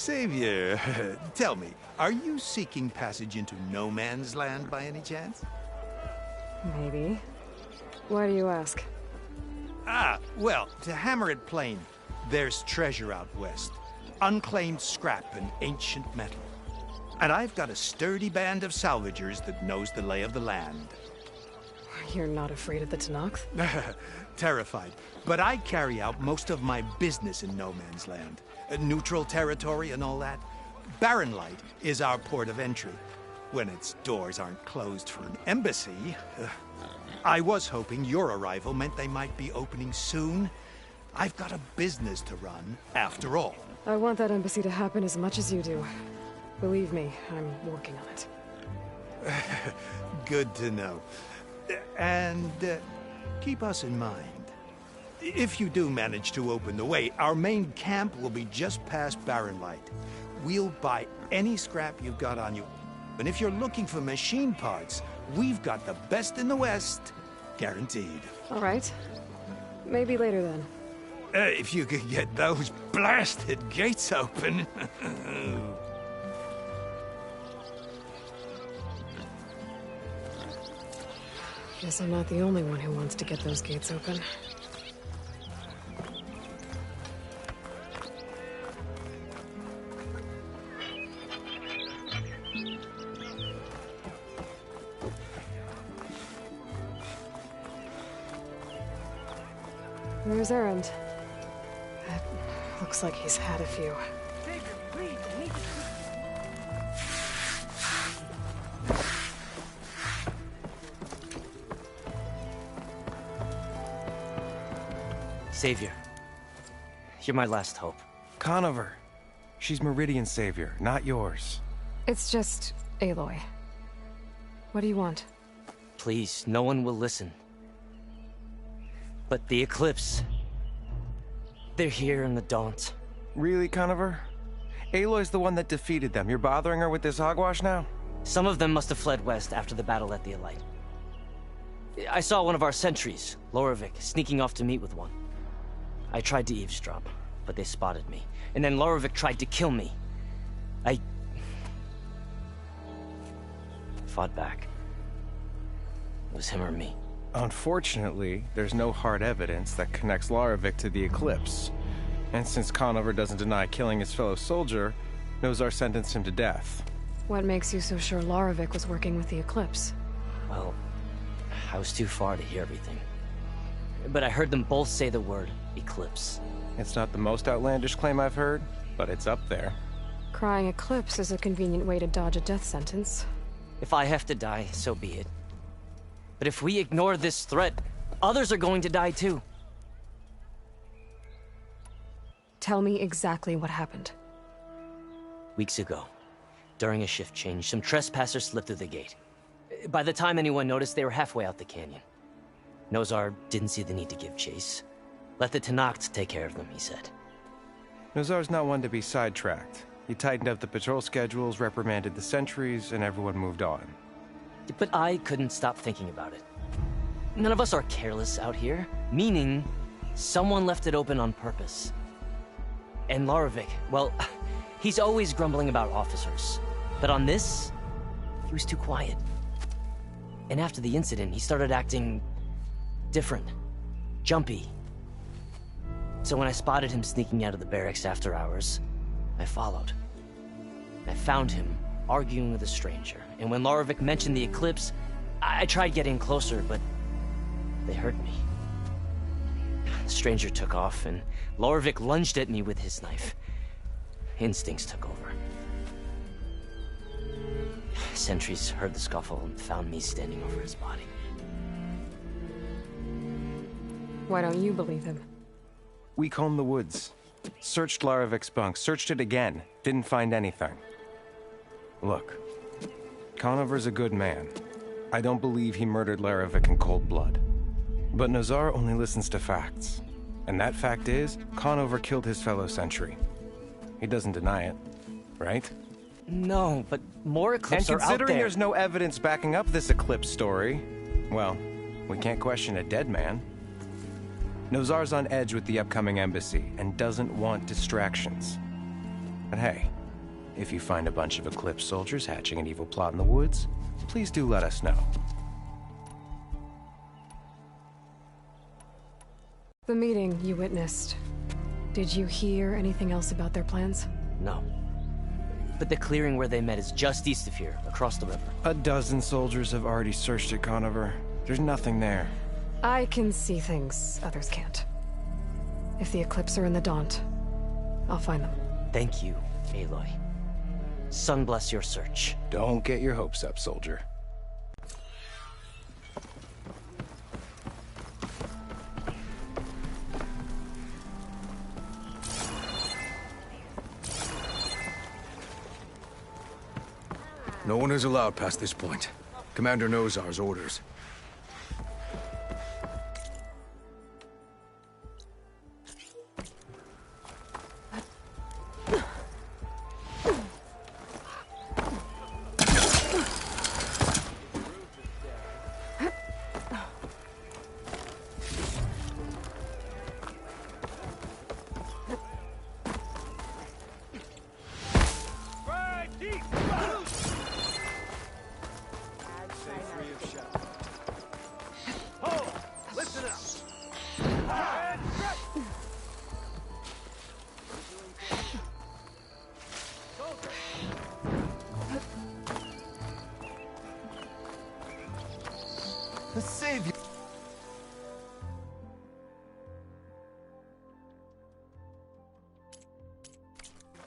Savior, tell me, are you seeking passage into no man's land by any chance? Maybe. Why do you ask? Well, to hammer it plain, there's treasure out west. Unclaimed scrap and ancient metal. And I've got a sturdy band of salvagers that knows the lay of the land. You're not afraid of the Tenakth? Terrified. But I carry out most of my business in no man's land. Neutral territory and all that. Barren Light is our port of entry. When its doors aren't closed for an embassy. I was hoping your arrival meant they might be opening soon. I've got a business to run, after all. I want that embassy to happen as much as you do. Believe me, I'm working on it. Good to know. And keep us in mind. If you do manage to open the way, our main camp will be just past Barren Light. We'll buy any scrap you've got on you. And if you're looking for machine parts, we've got the best in the West. Guaranteed. All right. Maybe later then. If you could get those blasted gates open. Guess I'm not the only one who wants to get those gates open. Where's Erend? That looks like he's had a few. Savior, you're my last hope. Conover. She's Meridian's savior, not yours. It's just Aloy. What do you want? Please, no one will listen. But the Eclipse... they're here in the Daunt. Really, Conover? Aloy's the one that defeated them. You're bothering her with this hogwash now? Some of them must have fled west after the battle at the Elite. I saw one of our sentries, Lorovic, sneaking off to meet with one. I tried to eavesdrop, but they spotted me. And then Lorovic tried to kill me. I fought back. It was him or me. Unfortunately, there's no hard evidence that connects Lorovic to the Eclipse. And since Conover doesn't deny killing his fellow soldier, Nozar sentenced him to death. What makes you so sure Lorovic was working with the Eclipse? Well, I was too far to hear everything. But I heard them both say the word Eclipse. It's not the most outlandish claim I've heard, but it's up there. Crying Eclipse is a convenient way to dodge a death sentence. If I have to die, so be it. But if we ignore this threat, others are going to die too. Tell me exactly what happened. Weeks ago, during a shift change, some trespassers slipped through the gate. By the time anyone noticed, they were halfway out the canyon. Nozar didn't see the need to give chase. Let the Tenakth take care of them, he said. Nozar's not one to be sidetracked. He tightened up the patrol schedules, reprimanded the sentries, and everyone moved on. But I couldn't stop thinking about it. None of us are careless out here, meaning someone left it open on purpose. And Lorovic, well, he's always grumbling about officers. But on this, he was too quiet. And after the incident, he started acting different, jumpy. So when I spotted him sneaking out of the barracks after hours, I followed. I found him arguing with a stranger, and when Lorovic mentioned the Eclipse, I tried getting closer, but they heard me. The stranger took off, and Lorovic lunged at me with his knife. Instincts took over. Sentries heard the scuffle and found me standing over his body. Why don't you believe him? We combed the woods. Searched Larovic's bunk, searched it again. Didn't find anything. Look, Conover's a good man. I don't believe he murdered Lorovic in cold blood. But Nozar only listens to facts. And that fact is, Conover killed his fellow sentry. He doesn't deny it, right? No, but more Eclipse are out there. And considering there's no evidence backing up this Eclipse story, well, we can't question a dead man. Nozar's on edge with the upcoming embassy and doesn't want distractions. But hey, If you find a bunch of Eclipse soldiers hatching an evil plot in the woods, please do let us know. The meeting you witnessed. Did you hear anything else about their plans? No. But the clearing where they met is just east of here, across the river. A dozen soldiers have already searched it, Conover. There's nothing there. I can see things others can't. If the Eclipse are in the Daunt, I'll find them. Thank you, Aloy. Sun bless your search. Don't get your hopes up, soldier. No one is allowed past this point. Commander Nozar's orders. The savior.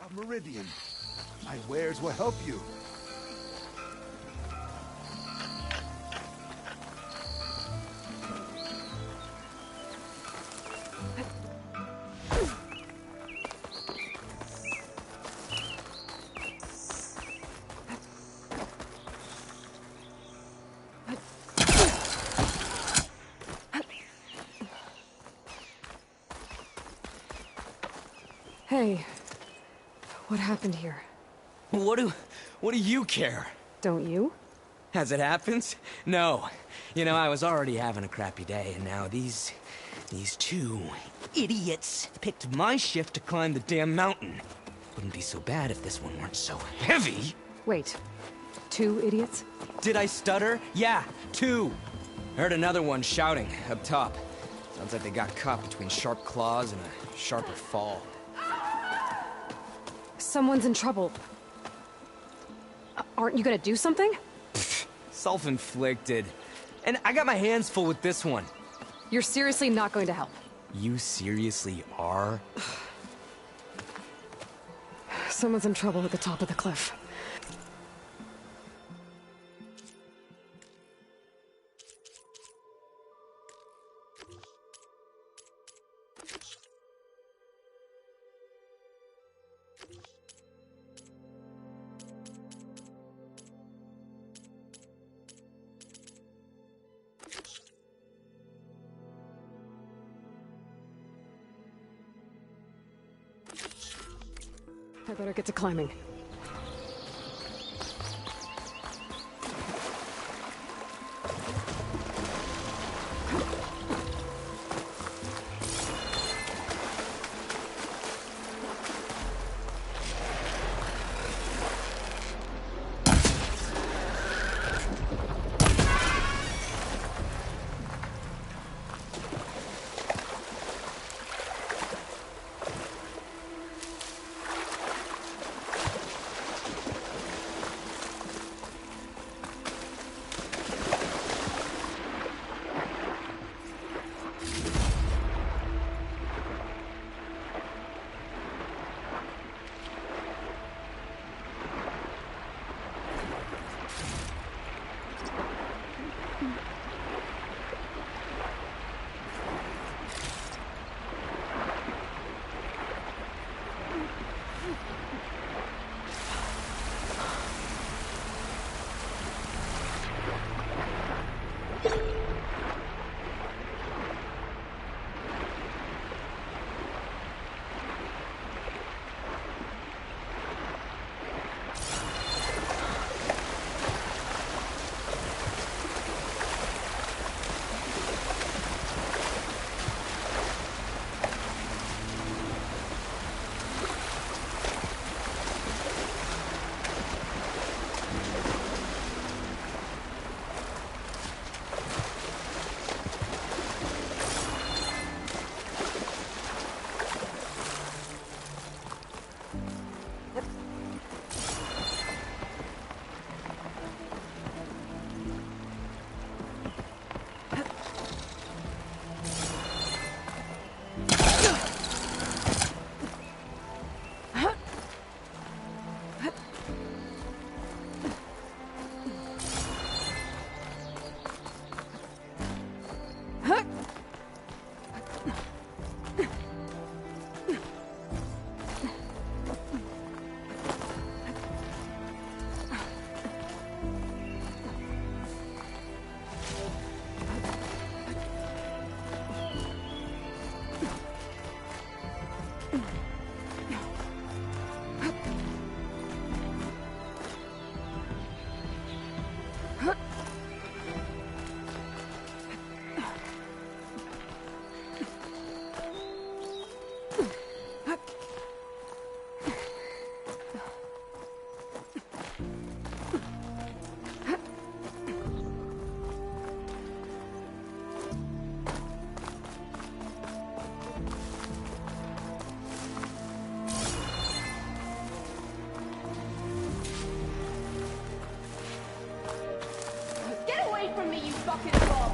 Of Meridian. My wares will help you. Hey, what happened here? What do you care? Don't you? As it happens? No. You know, I was already having a crappy day, and now these two idiots picked my shift to climb the damn mountain. Wouldn't be so bad if this one weren't so heavy. Wait, 2 idiots? Did I stutter? Yeah, 2. Heard another one shouting up top. Sounds like they got caught between sharp claws and a sharper fall. Someone's in trouble. Aren't you gonna do something? Self-inflicted. And I got my hands full with this one. You're seriously not going to help? You seriously are? Someone's in trouble at the top of the cliff. I better get to climbing. fucking job.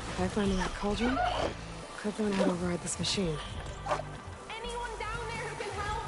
If I find that cauldron, could learn how to override this machine. Anyone down there who can help?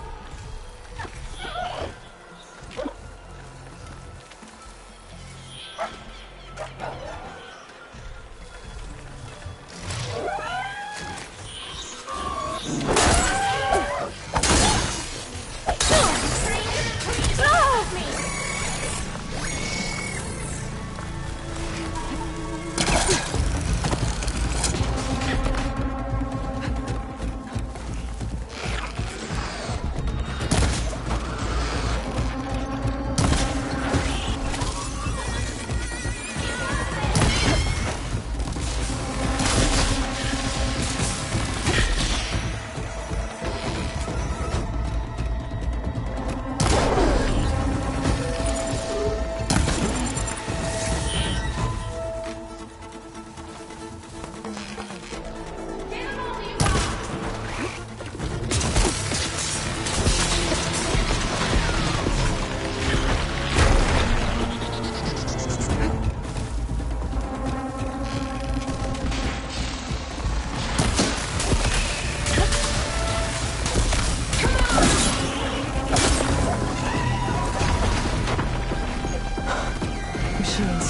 Machines.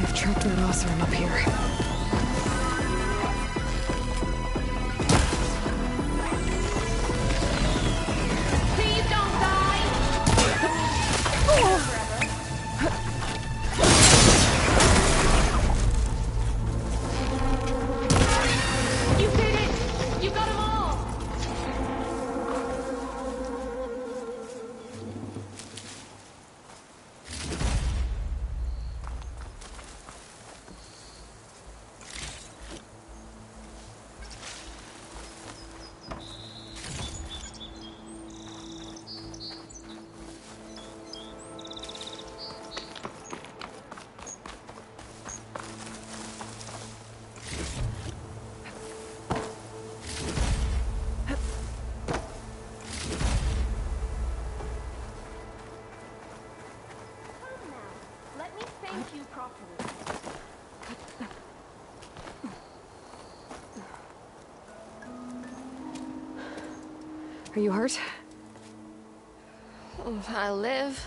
I've tracked that Oseram up here. Please don't die! You did it! You got them all! Let me thank you properly. Are you hurt? I'll live.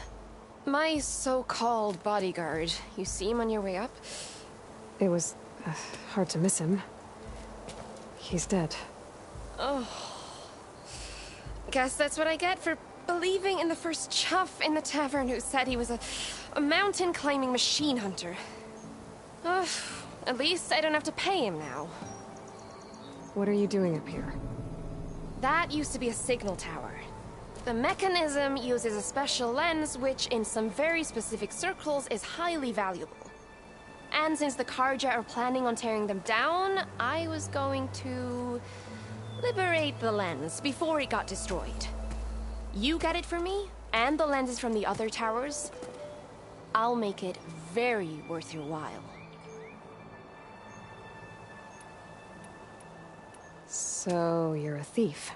My so-called bodyguard. You see him on your way up? It was hard to miss him. He's dead. Oh. Guess that's what I get for believing in the first chuff in the tavern who said he was a mountain-climbing machine hunter. At least I don't have to pay him now. What are you doing up here? That used to be a signal tower. The mechanism uses a special lens which, in some very specific circles, is highly valuable. And since the Carja are planning on tearing them down, I was going to liberate the lens before it got destroyed. You get it for me, and the lenses from the other towers. I'll make it very worth your while. So, you're a thief.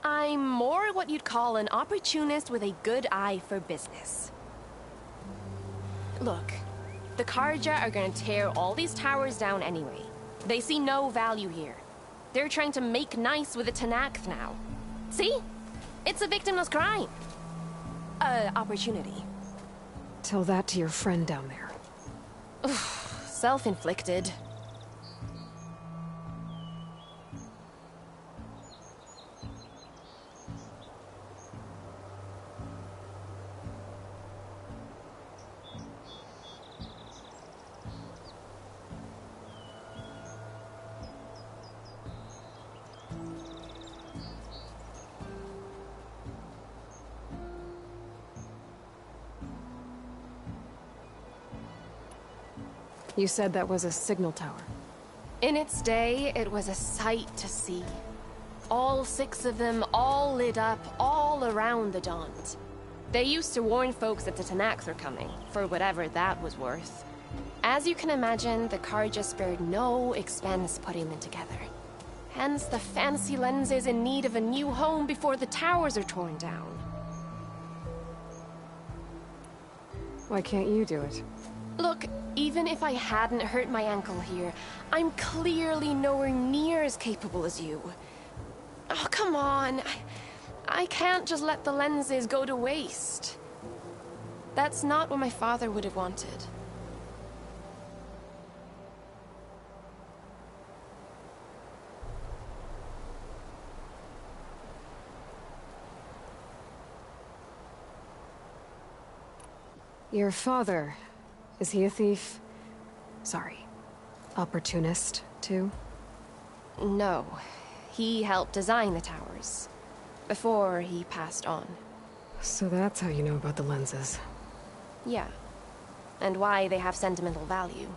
I'm more what you'd call an opportunist with a good eye for business. Look, the Carja are gonna tear all these towers down anyway. They see no value here. They're trying to make nice with the Tenakth now. See? It's a victimless crime. Opportunity. Tell that to your friend down there. Self-inflicted. You said that was a signal tower. In its day, it was a sight to see. All 6 of them, all lit up, all around the Daunt. They used to warn folks that the Tenakth were coming, for whatever that was worth. As you can imagine, the Carja spared no expense putting them together. Hence the fancy lenses in need of a new home before the towers are torn down. Why can't you do it? Look, even if I hadn't hurt my ankle here, I'm clearly nowhere near as capable as you. Oh, come on. I can't just let the lenses go to waste. That's not what my father would have wanted. Your father, is he a thief? Sorry, opportunist, too? No. He helped design the towers. Before he passed on. So that's how you know about the lenses. Yeah. And why they have sentimental value.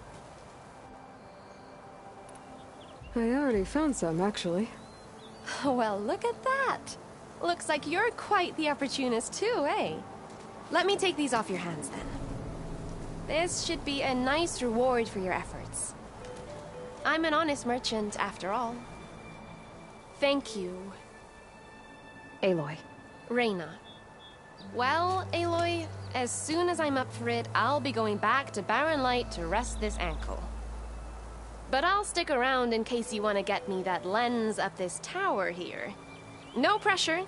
I already found some, actually. Well, look at that! Looks like you're quite the opportunist too, eh? Let me take these off your hands, then. This should be a nice reward for your efforts. I'm an honest merchant, after all. Thank you. Aloy. Reyna. Well, Aloy, as soon as I'm up for it, I'll be going back to Barren Light to rest this ankle. But I'll stick around in case you want to get me that lens up this tower here. No pressure,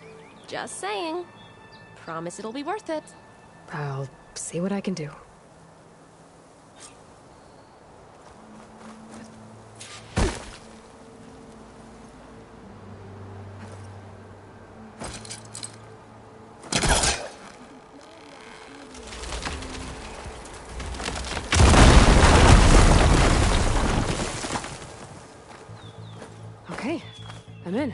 just saying. Promise it'll be worth it. I'll see what I can do. Okay, I'm in.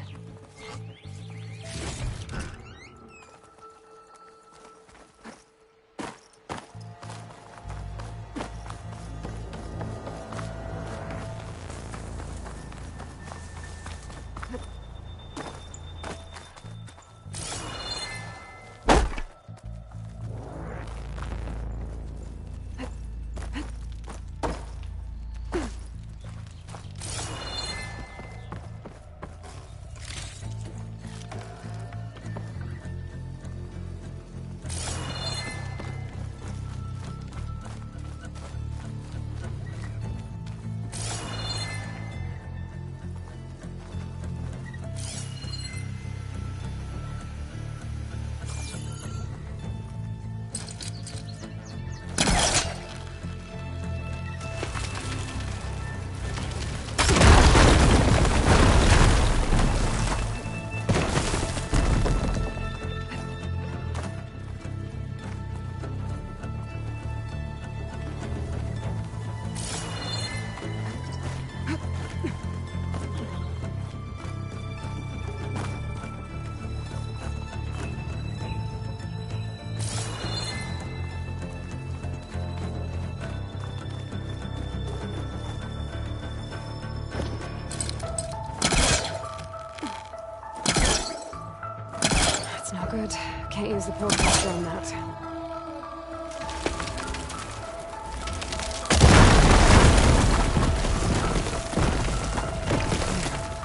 Good. Can't use the protractor on that.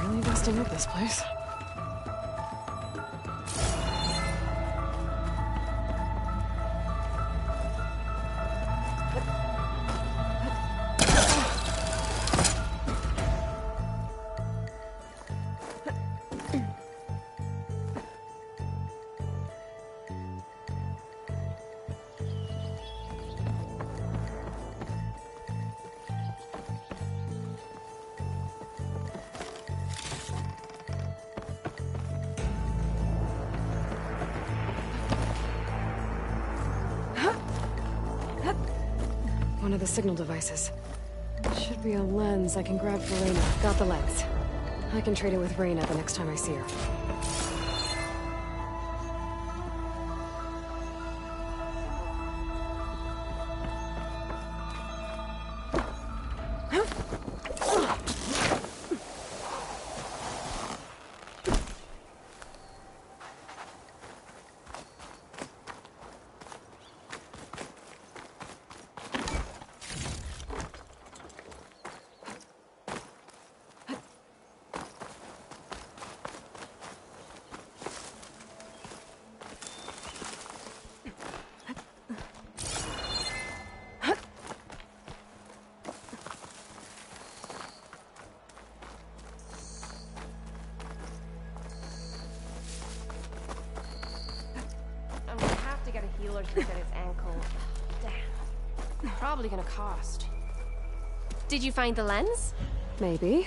Really dusting up this place. One of the signal devices. Should be a lens I can grab for Reyna. Got the lens. I can trade it with Reyna the next time I see her. Get a healer treat at his ankle. Damn. Probably gonna cost. Did you find the lens? Maybe.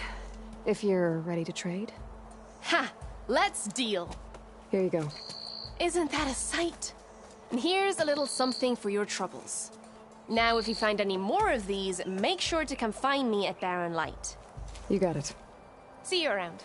If you're ready to trade. Ha! Let's deal. Here you go. Isn't that a sight? And here's a little something for your troubles. Now, if you find any more of these, make sure to come find me at Barren Light. You got it. See you around.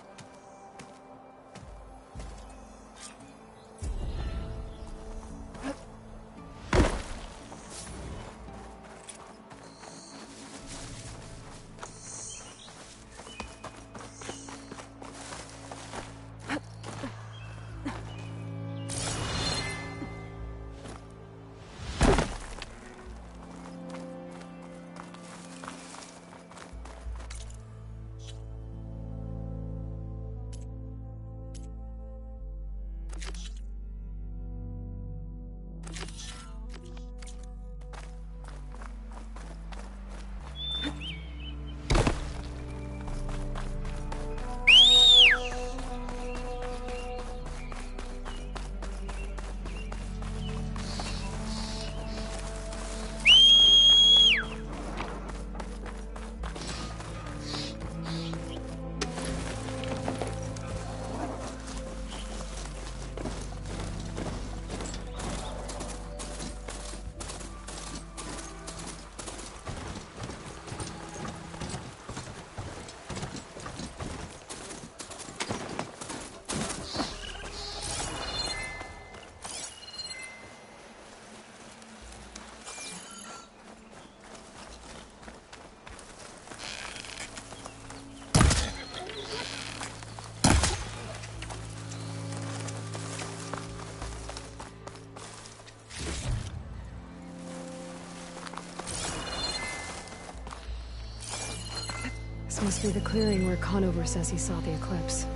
This must be the clearing where Conover says he saw the eclipse.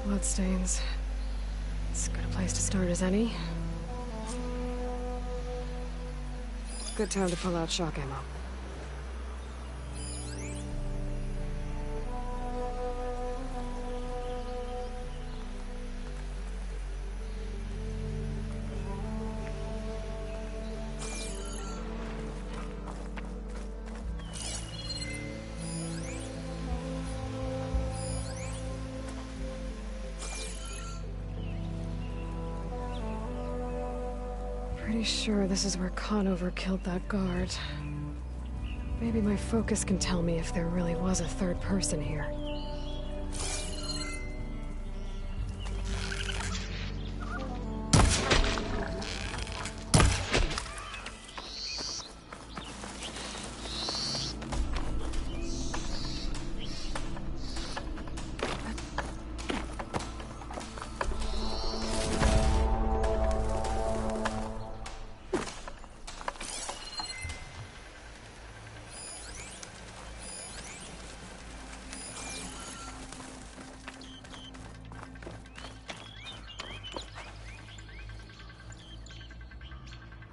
Bloodstains. As good a place to start as any. Good time to pull out shock ammo. Pretty sure this is where Conover killed that guard. Maybe my focus can tell me if there really was a third person here.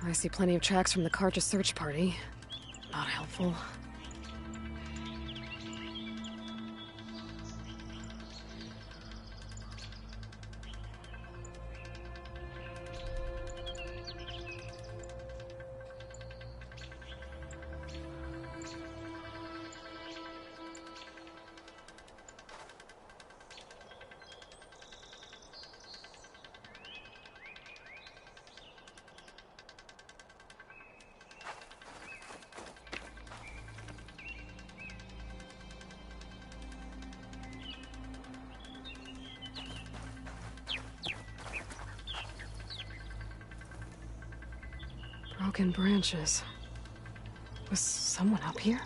I see plenty of tracks from the Carja search party. Not helpful. Broken branches. Was someone up here?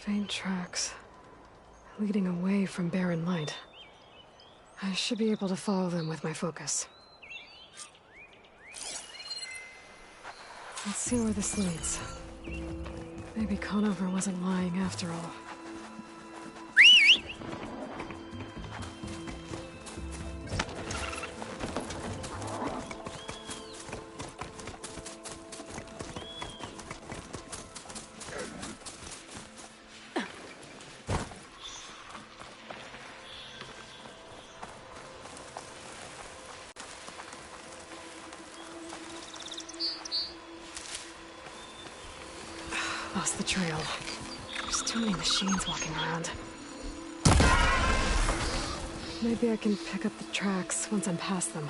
Faint tracks, leading away from Barren Light. I should be able to follow them with my focus. Let's see where this leads. Maybe Conover wasn't lying after all. Lost the trail. There's too many machines walking around. Maybe I can pick up the tracks once I'm past them.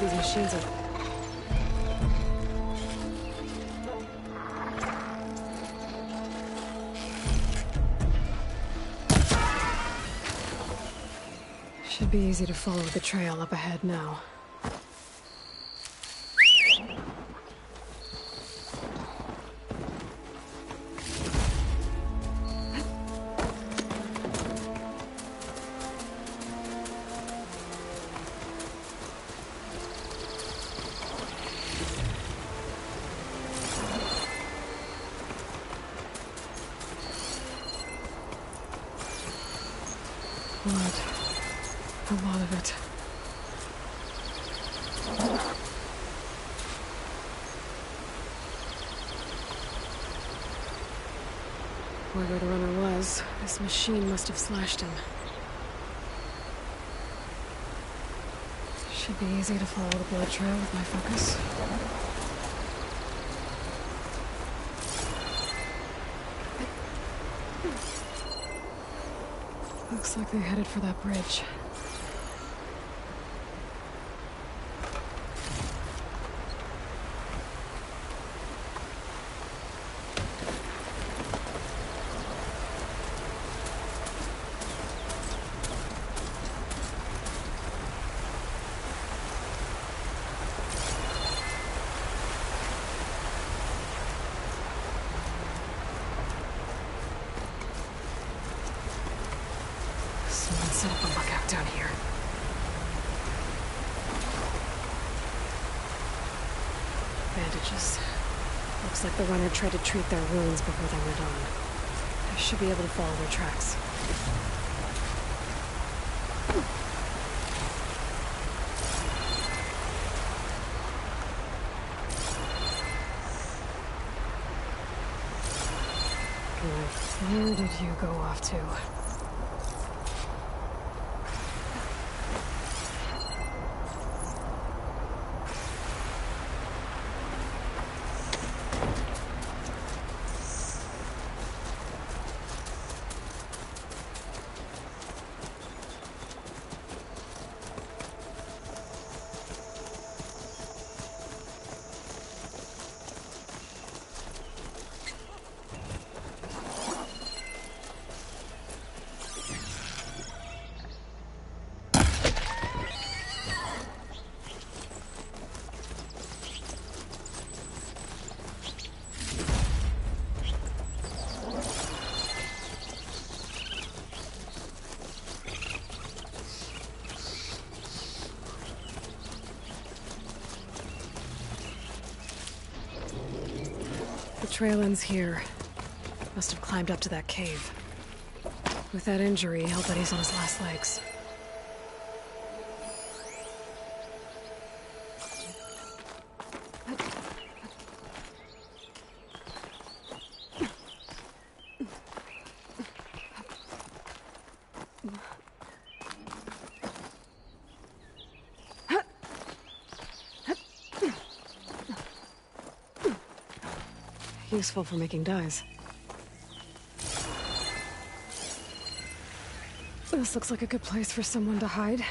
These machines are... Should be easy to follow the trail up ahead now. Blood. A lot of it. Whoever the runner was, this machine must have slashed him. Should be easy to follow the blood trail with my focus. Looks like they headed for that bridge. Someone set up a lookout down here. Bandages. Looks like the runner tried to treat their wounds before they went on. I should be able to follow their tracks. Where did you go off to? The trail ends here. Must have climbed up to that cave. With that injury, I'll bet he's on his last legs. Useful for making dyes. This looks like a good place for someone to hide.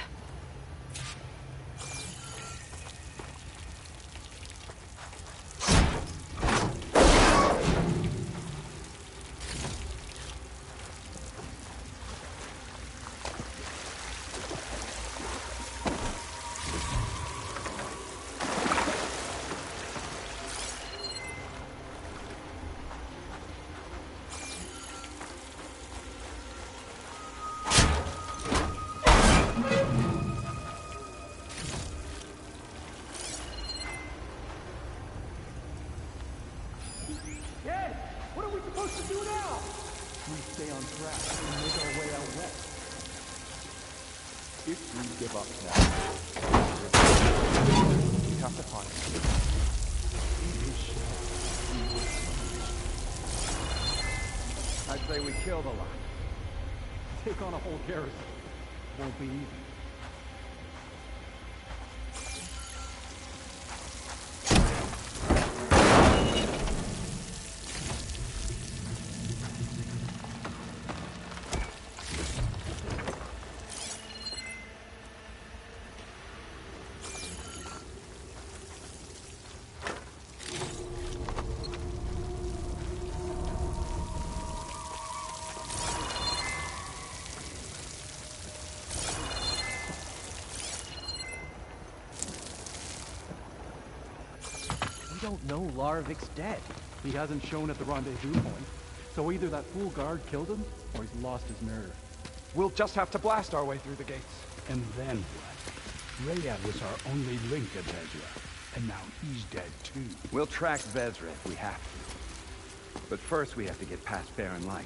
I'd say we killed a lot. Take on a whole garrison. Won't be easy. We don't know Larovik's dead. He hasn't shown at the rendezvous point. So either that fool guard killed him, or he's lost his nerve. We'll just have to blast our way through the gates. And then what? Rayad was our only link to Vezra, and now he's dead too. We'll track Vezra if we have to. But first we have to get past Barren Light.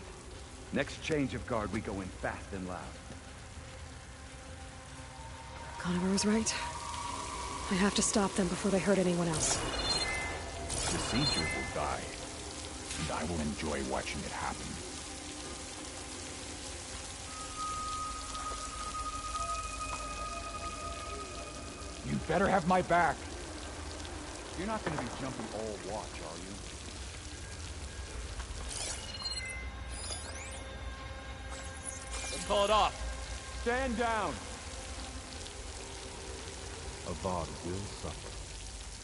Next change of guard, we go in fast and loud. Conover was right. I have to stop them before they hurt anyone else. The Siegers will die, and I will enjoy watching it happen. You better have my back. You're not going to be jumping all watch, are you? Let's call it off. Stand down. Avad will suffer,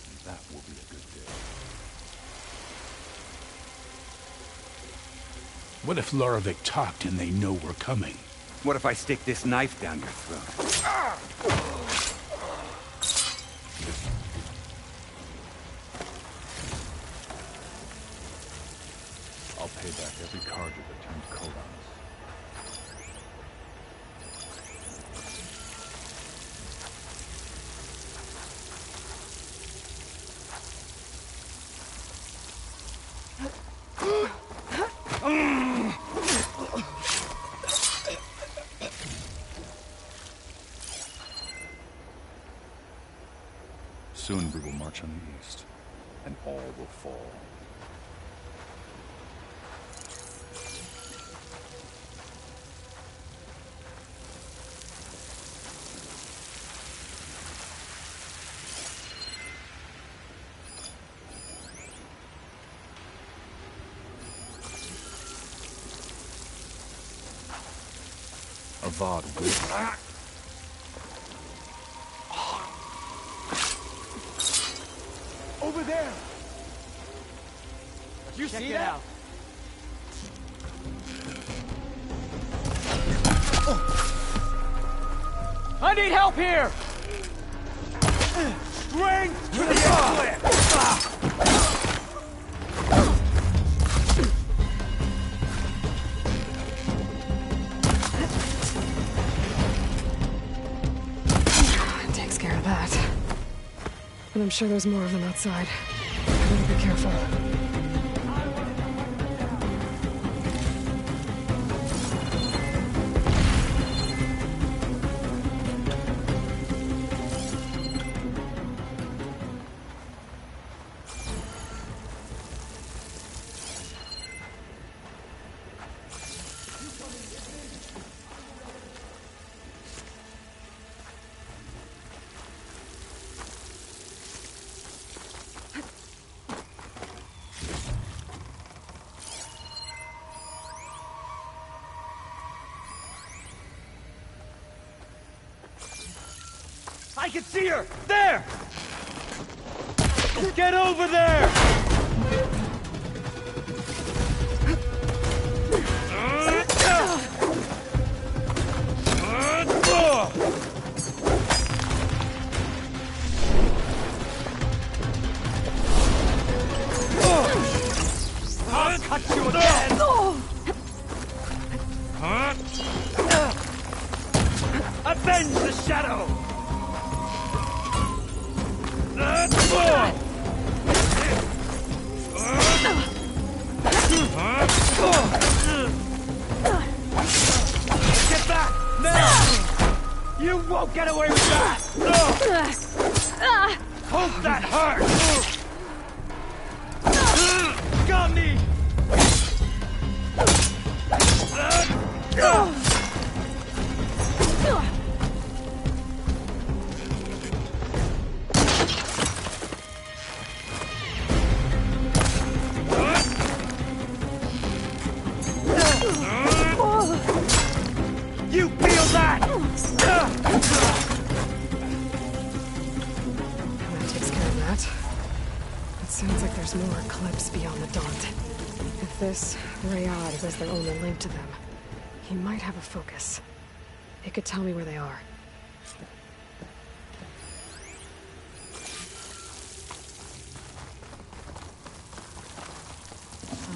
and that will be a good day. What if Larovik talked and they know we're coming? What if I stick this knife down your throat? I'll pay back every Carja that turned coat on us. Soon we will march on the east, and all will fall. Avad will... Over there! Did you see that? I need help here! Strength to the split! Takes care of that. But I'm sure there's more of them outside. I better be careful. I can see her! There! Get over there! I'll cut you again! Avenge the shadow! Get back! Now! You won't get away with that! Hope that hurts! Got me! You feel that? That takes care of that. It sounds like there's more Eclipse beyond the Daunt. If this Rayad was their only link to them, he might have a focus. He could tell me where they are.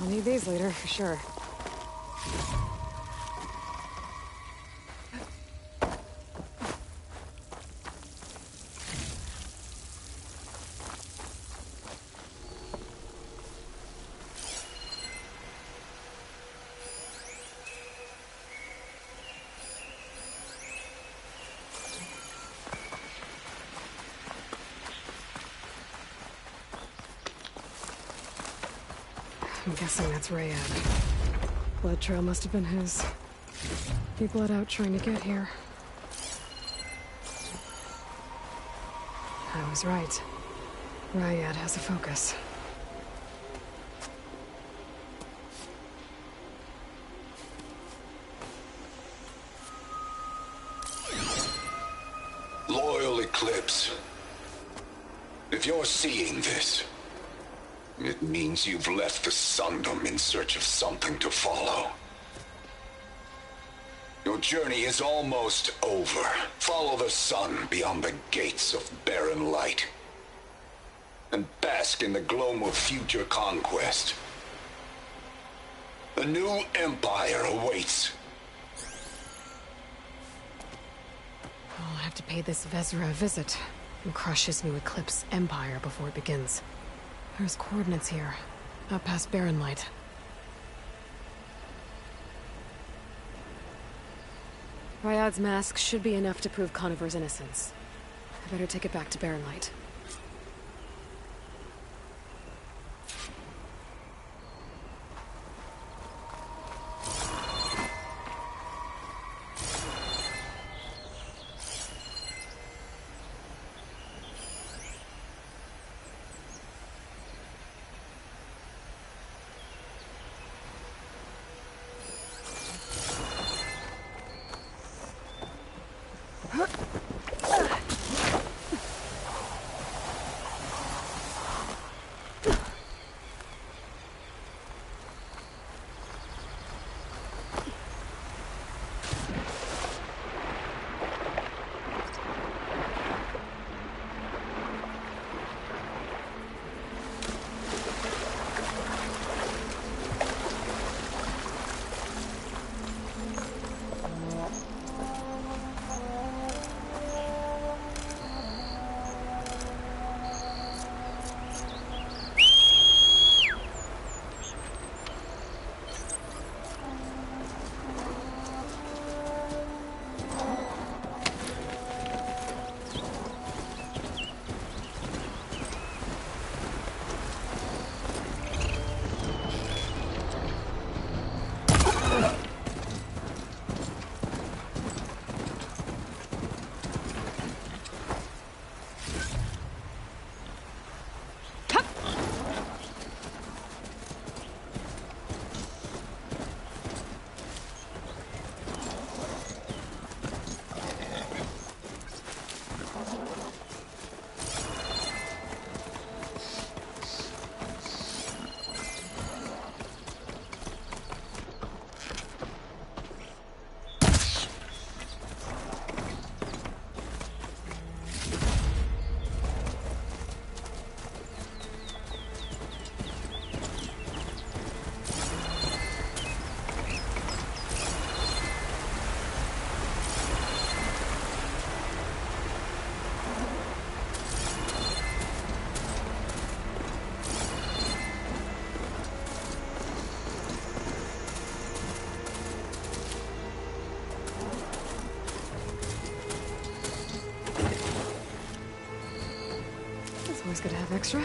I'll need these later, for sure. I'm guessing that's Rayad. Blood trail must have been his. He bled out trying to get here. I was right. Rayad has a focus. Loyal Eclipse. If you're seeing this, it means you've left the Sundom in search of something to follow. Your journey is almost over. Follow the sun beyond the gates of barren light, and bask in the glow of future conquest. A new empire awaits. I'll have to pay this Vezra a visit and crush his new Eclipse empire before it begins. There's coordinates here, up past Barren Light. Ryad's mask should be enough to prove Conover's innocence. I better take it back to Barren Light. Always good to have extra.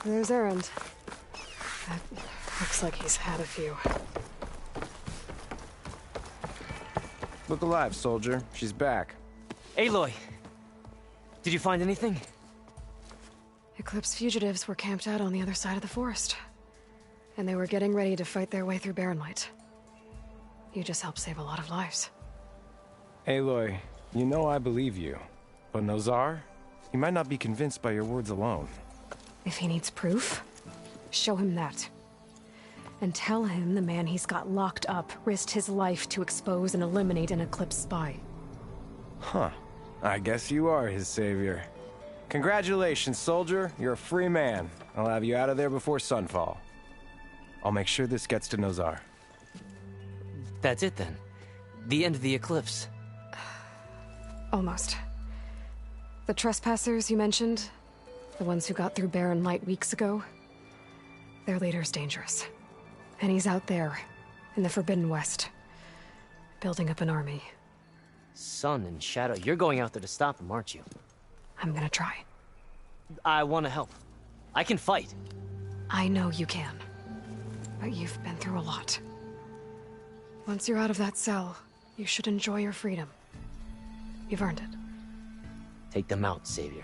There's Erend. That looks like he's had a few. Look alive, soldier. She's back. Aloy! Did you find anything? Eclipse fugitives were camped out on the other side of the forest. And they were getting ready to fight their way through Barren Light. You just helped save a lot of lives. Aloy, you know I believe you. But Nozar? He might not be convinced by your words alone. If he needs proof, show him that. And tell him the man he's got locked up risked his life to expose and eliminate an Eclipse spy. Huh. I guess you are his savior. Congratulations, soldier. You're a free man. I'll have you out of there before sunfall. I'll make sure this gets to Nozar. That's it then. The end of the Eclipse. Almost. The trespassers you mentioned, the ones who got through Barren Light weeks ago, their leader's dangerous. And he's out there, in the Forbidden West, building up an army. Sun and Shadow, you're going out there to stop him, aren't you? I'm gonna try. I want to help. I can fight. I know you can. But you've been through a lot. Once you're out of that cell, you should enjoy your freedom. You've earned it. Take them out, Savior.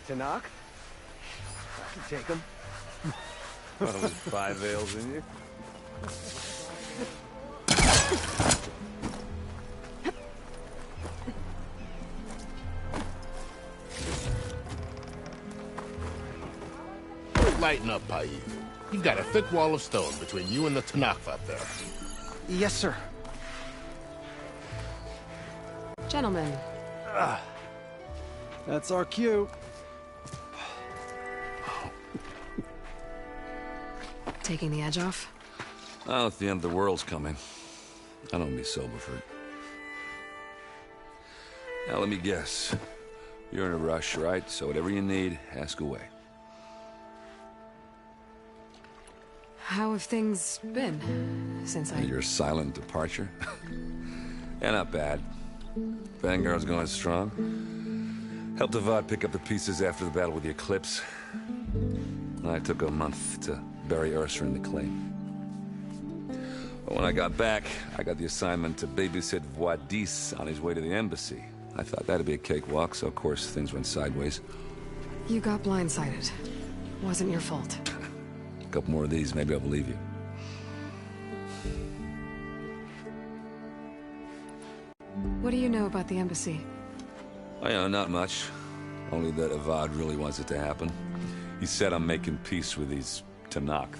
Tenakth? I can take him. Thought it was 5 veils in you. Lighten up, Paiv. You got a thick wall of stone between you and the Tenakth up there. Yes, sir. Gentlemen. That's our cue. Taking the edge off? Oh, if the end of the world's coming, I don't be sober for it. Now, let me guess. You're in a rush, right? So whatever you need, ask away. How have things been since Your silent departure? Yeah, not bad. Vanguard's going strong. Helped Avad pick up the pieces after the battle with the Eclipse. I took a month to bury Ursa in the claim. But when I got back, I got the assignment to babysit Wadis on his way to the embassy. I thought that'd be a cakewalk, so of course things went sideways. You got blindsided. Wasn't your fault. A couple more of these, maybe I'll believe you. What do you know about the embassy? Oh, yeah, not much. Only that Avad really wants it to happen. He said I'm making peace with these Tenakth.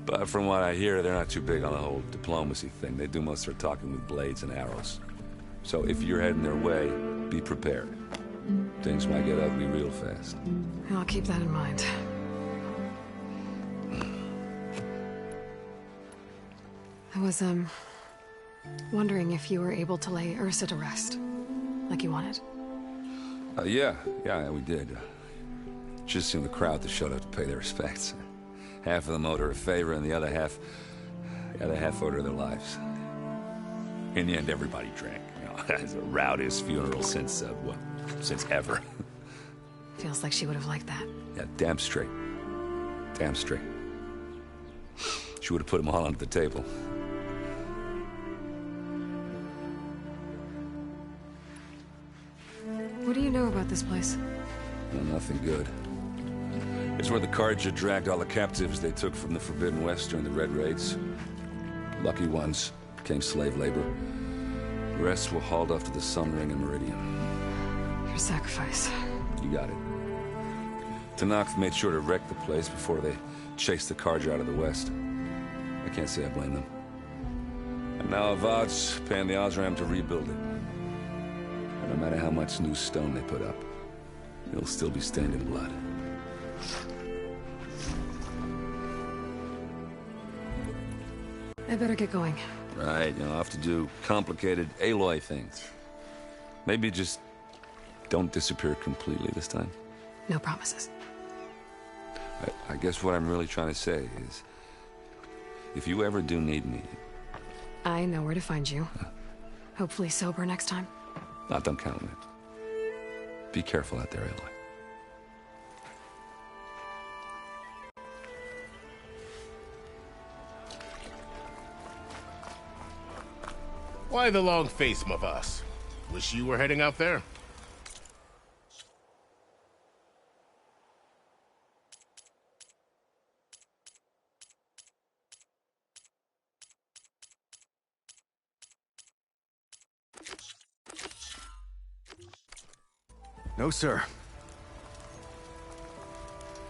But from what I hear, they're not too big on the whole diplomacy thing. They do most of their talking with blades and arrows. So if you're heading their way, be prepared. Things might get ugly real fast. I'll keep that in mind. I was, wondering if you were able to lay Ursa to rest, like you wanted. Yeah, we did. Just seemed the crowd that showed up to pay their respects. Half of them owed her a favor, and the other half owed her their lives. In the end, everybody drank. You know, it's the rowdiest funeral since ever. Feels like she would have liked that. Yeah, damn straight. Damn straight. She would have put them all onto the table. What do you know about this place? Well, nothing good. It's where the Carja dragged all the captives they took from the Forbidden West during the Red Raids. Lucky ones became slave labor. The rest were hauled off to the Sun Ring and Meridian. Your sacrifice. You got it. Tenakth made sure to wreck the place before they chased the Carja out of the West. I can't say I blame them. And now Avad's paying the Osram to rebuild it. And no matter how much new stone they put up, it'll still be stained in blood. I better get going. Right, I'll have to do complicated Aloy things. Maybe just don't disappear completely this time. No promises. I guess what I'm really trying to say is, if you ever do need me... I know where to find you. Hopefully sober next time. Don't count on it. Be careful out there, Aloy. Why the long face, Mavas? Wish you were heading out there? No, sir.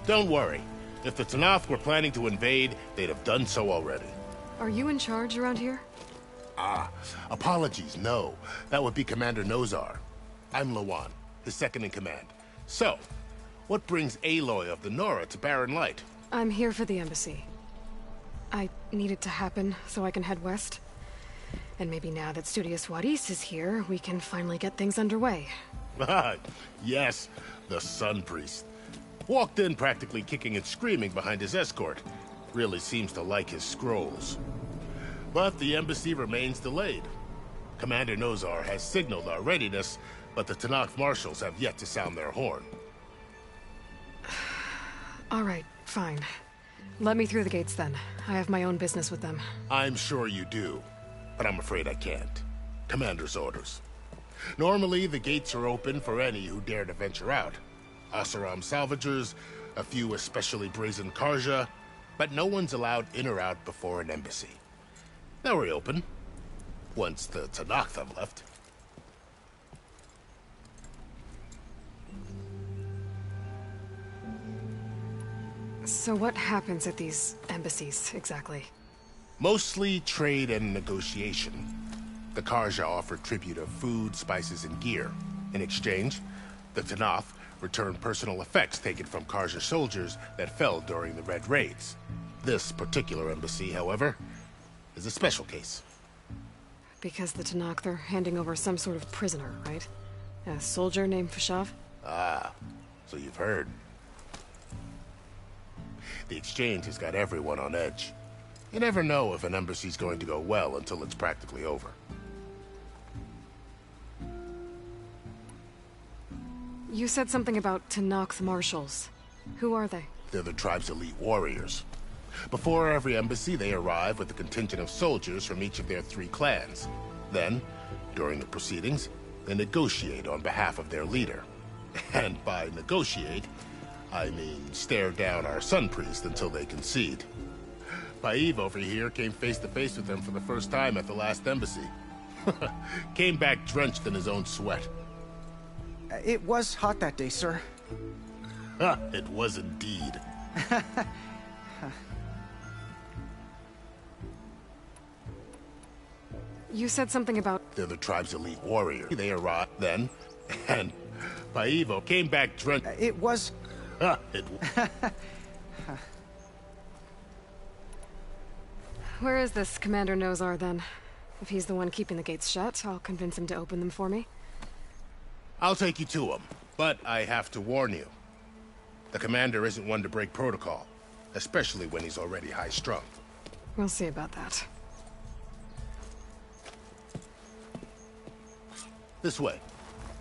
Don't worry. If the Tenakth were planning to invade, they'd have done so already. Are you in charge around here? Apologies, no. That would be Commander Nozar. I'm Lawan, his second-in-command. So, what brings Aloy of the Nora to Barren Light? I'm here for the embassy. I need it to happen so I can head west. And maybe now that Studious Wadis is here, we can finally get things underway. Yes, the Sun Priest. Walked in practically kicking and screaming behind his escort. Really seems to like his scrolls. But the embassy remains delayed. Commander Nozar has signaled our readiness, but the Tenakth marshals have yet to sound their horn. All right, fine. Let me through the gates then. I have my own business with them. I'm sure you do, but I'm afraid I can't. Commander's orders. Normally, the gates are open for any who dare to venture out. Oseram salvagers, a few especially brazen Carja, but no one's allowed in or out before an embassy. They'll reopen, once the Tenakth have left. So what happens at these embassies, exactly? Mostly trade and negotiation. The Carja offer tribute of food, spices, and gear. In exchange, The Tenakth returned personal effects taken from Carja soldiers that fell during the Red Raids. This particular embassy, however, is a special case. Because the Tenakth are handing over some sort of prisoner, right? A soldier named Fashav? Ah, so you've heard. The exchange has got everyone on edge. You never know if an embassy's going to go well until it's practically over. You said something about Tenakth marshals. Who are they? They're the tribe's elite warriors. Before every embassy, they arrive with a contingent of soldiers from each of their 3 clans. Then, during the proceedings, they negotiate on behalf of their leader. And by negotiate, I mean stare down our Sun Priest until they concede. Paiv over here came face to face with them for the first time at the last embassy. Came back drenched in his own sweat. It was hot that day, sir. It was indeed. You said something about... They're the tribe's elite warrior. They arrived then, and Paivo came back drenched... It was... Where is this Commander Nozar, then? If he's the one keeping the gates shut, I'll convince him to open them for me. I'll take you to him, but I have to warn you. The commander isn't one to break protocol, especially when he's already high-strung. We'll see about that. This way.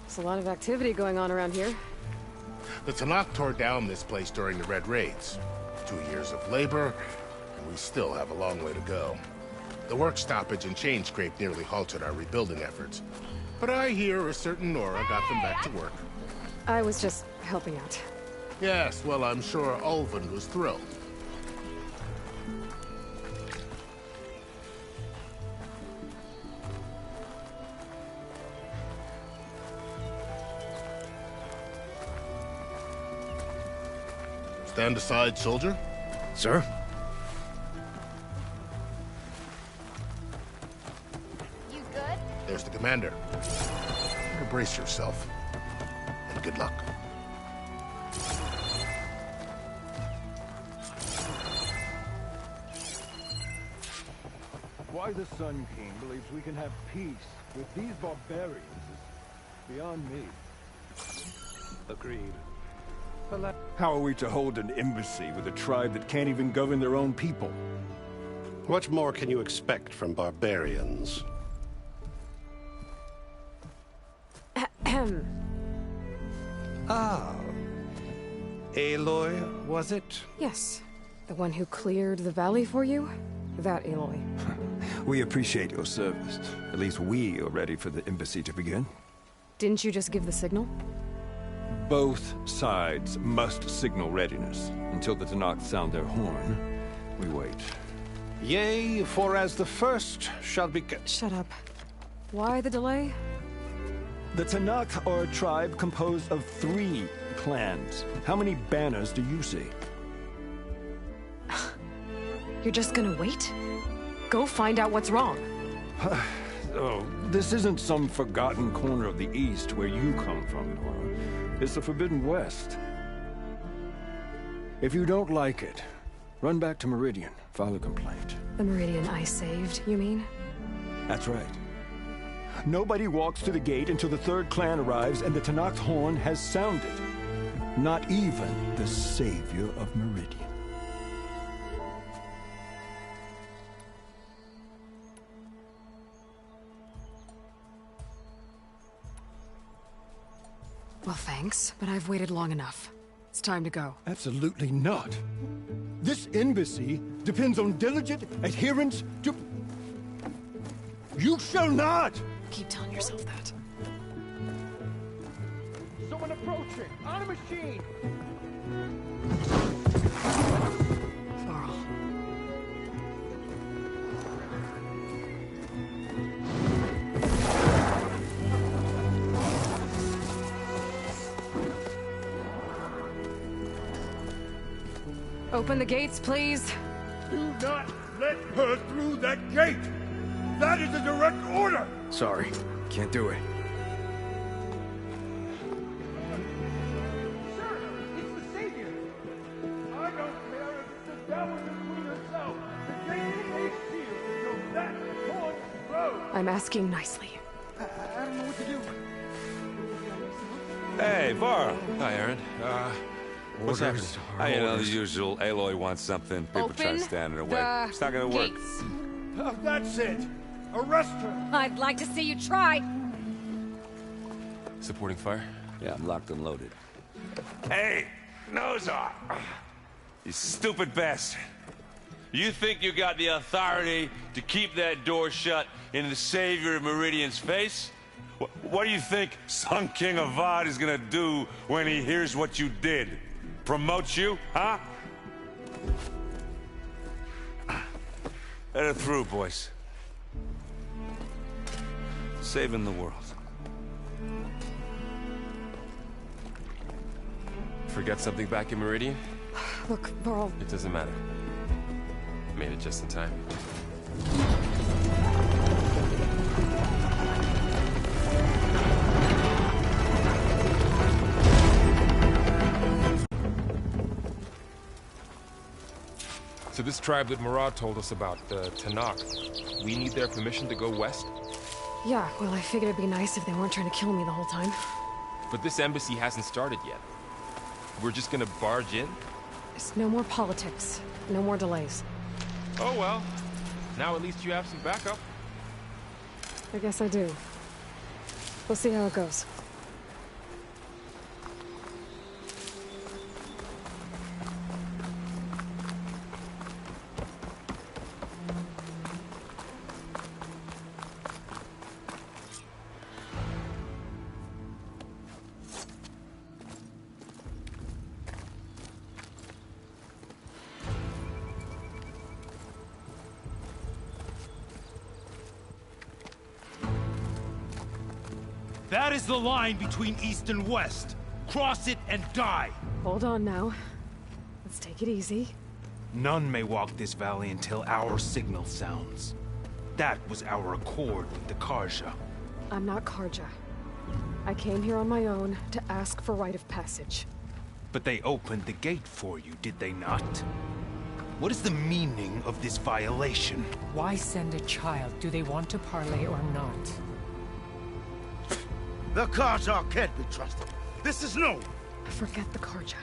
There's a lot of activity going on around here. The Tenakth tore down this place during the Red Raids. 2 years of labor, and we still have a long way to go. The work stoppage and chain scrape nearly halted our rebuilding efforts. But I hear a certain Nora got them back to work. I was just helping out. Yes, well, I'm sure Ulvund was thrilled. Stand aside, soldier. Sir? You good? There's the commander. Brace yourself. And good luck. Why the Sun King believes we can have peace with these barbarians is beyond me. Agreed. How are we to hold an embassy with a tribe that can't even govern their own people? What more can you expect from barbarians? Ah. Aloy, was it? Yes. The one who cleared the valley for you? That Aloy. We appreciate your service. At least we are ready for the embassy to begin. Didn't you just give the signal? Both sides must signal readiness. Until the Tenakth sound their horn, we wait. Yea, for as the first shall be... Shut up. Why the delay? The Tenakth are a tribe composed of 3 clans. How many banners do you see? You're just gonna wait? Go find out what's wrong. Oh, this isn't some forgotten corner of the East where you come from, Nora. It's the Forbidden West. If you don't like it, run back to Meridian, file a complaint. The Meridian I saved, you mean? That's right. Nobody walks to the gate until the 3rd clan arrives and the Tenakth horn has sounded. Not even the savior of Meridian. Well, thanks, but I've waited long enough. It's time to go. Absolutely not. This embassy depends on diligent adherence to... You shall not! Keep telling yourself that. Someone approaching! On a machine! Varl. Open the gates, please. Do not let her through that gate! That is a direct order! Sorry, can't do it. I'm asking nicely. I don't know what to do. Hey, Varl. Hi, Aaron. What's happening? You know, the usual. Aloy wants something. People try to stand in her way. It's not gonna work. Oh, that's it. Arrest her. I'd like to see you try. Supporting fire? Yeah, I'm locked and loaded. Hey, Nozar! You stupid bastard. You think you got the authority to keep that door shut in the Savior of Meridian's face? What do you think Sun King Avad is gonna do when he hears what you did? Promote you, huh? Let her through, boys. Saving the world. Forget something back in Meridian? Look, Varl. It doesn't matter. Made it just in time. So this tribe that Murad told us about, the Tanakh, we need their permission to go west? Yeah, well, I figured it'd be nice if they weren't trying to kill me the whole time. But this embassy hasn't started yet. We're just gonna barge in? There's no more politics. No more delays. Oh well. Now at least you have some backup. I guess I do. We'll see how it goes. That is the line between East and West. Cross it and die. Hold on now. Let's take it easy. None may walk this valley until our signal sounds. That was our accord with the Carja. I'm not Carja. I came here on my own to ask for rite of passage. But they opened the gate for you, did they not? What is the meaning of this violation? Why send a child? Do they want to parley or not? The Carja can't be trusted. This is known. Forget the Carja.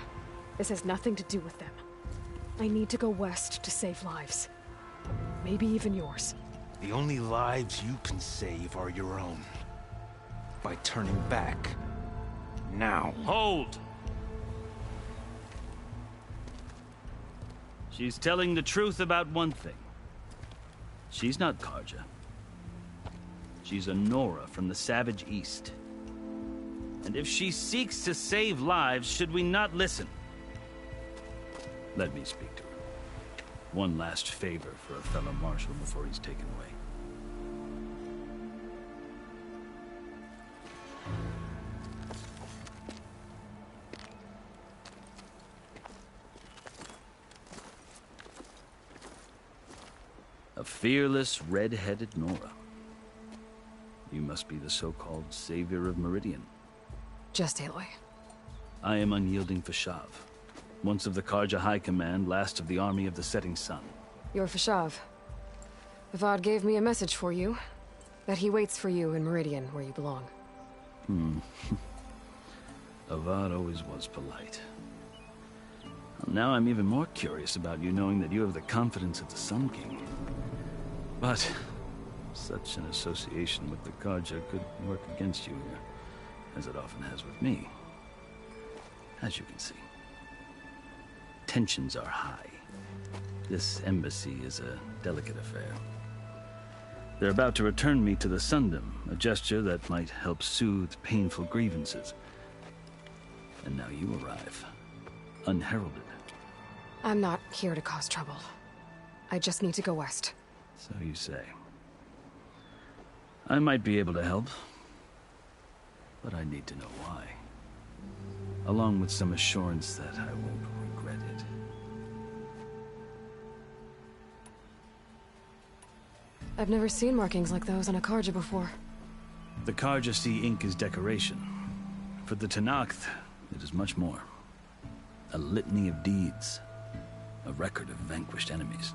This has nothing to do with them. I need to go west to save lives. Maybe even yours. The only lives you can save are your own. By turning back. Now. Hold! She's telling the truth about one thing. She's not Carja. She's a Nora from the Savage East. And if she seeks to save lives, should we not listen? Let me speak to her. One last favor for a fellow marshal before he's taken away. A fearless, red-headed Nora. You must be the so-called Savior of Meridian. Just Aloy. I am Unyielding Fashav. Once of the Carja High Command, last of the Army of the Setting Sun. You're Fashav. Avad gave me a message for you. That he waits for you in Meridian, where you belong. Avad always was polite. Now I'm even more curious about you knowing that you have the confidence of the Sun King. But such an association with the Carja could work against you here, as it often has with me. As you can see, tensions are high. This embassy is a delicate affair. They're about to return me to the Sundom, a gesture that might help soothe painful grievances. And now you arrive, unheralded. I'm not here to cause trouble. I just need to go west. So you say. I might be able to help, but I need to know why. Along with some assurance that I won't regret it. I've never seen markings like those on a Carja before. The Carja see ink as decoration. For the Tanakh, it is much more. A litany of deeds. a record of vanquished enemies.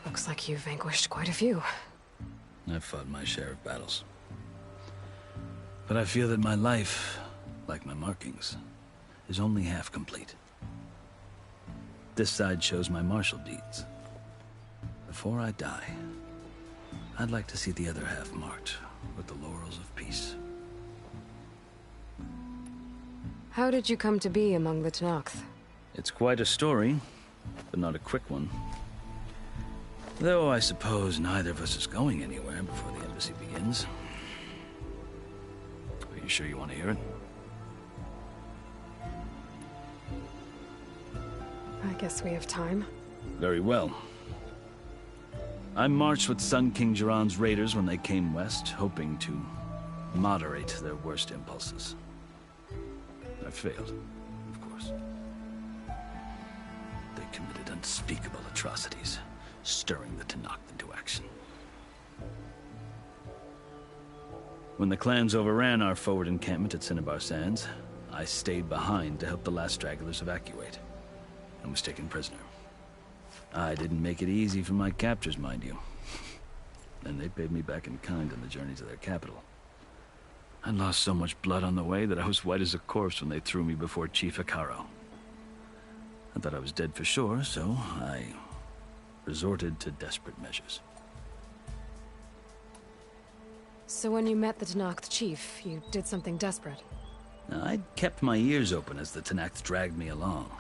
Looks like you've vanquished quite a few. I've fought my share of battles. But I feel that my life, like my markings, is only half complete. This side shows my martial deeds. Before I die, I'd like to see the other half marked with the laurels of peace. How did you come to be among the Tenakth? It's quite a story, but not a quick one. Though I suppose neither of us is going anywhere before the embassy begins. Are you sure you want to hear it? I guess we have time. Very well. I marched with Sun King Jiran's raiders when they came west, hoping to moderate their worst impulses. I failed, of course. They committed unspeakable atrocities, stirring the Tenakth into action. When the clans overran our forward encampment at Cinnabar Sands, I stayed behind to help the last stragglers evacuate, and was taken prisoner. I didn't make it easy for my captors, mind you. And they paid me back in kind on the journey to their capital. I lost so much blood on the way that I was white as a corpse when they threw me before Chief Hekarro. I thought I was dead for sure, so I resorted to desperate measures. So when you met the Tenakth chief, you did something desperate? Now, I'd kept my ears open as the Tenakth dragged me along,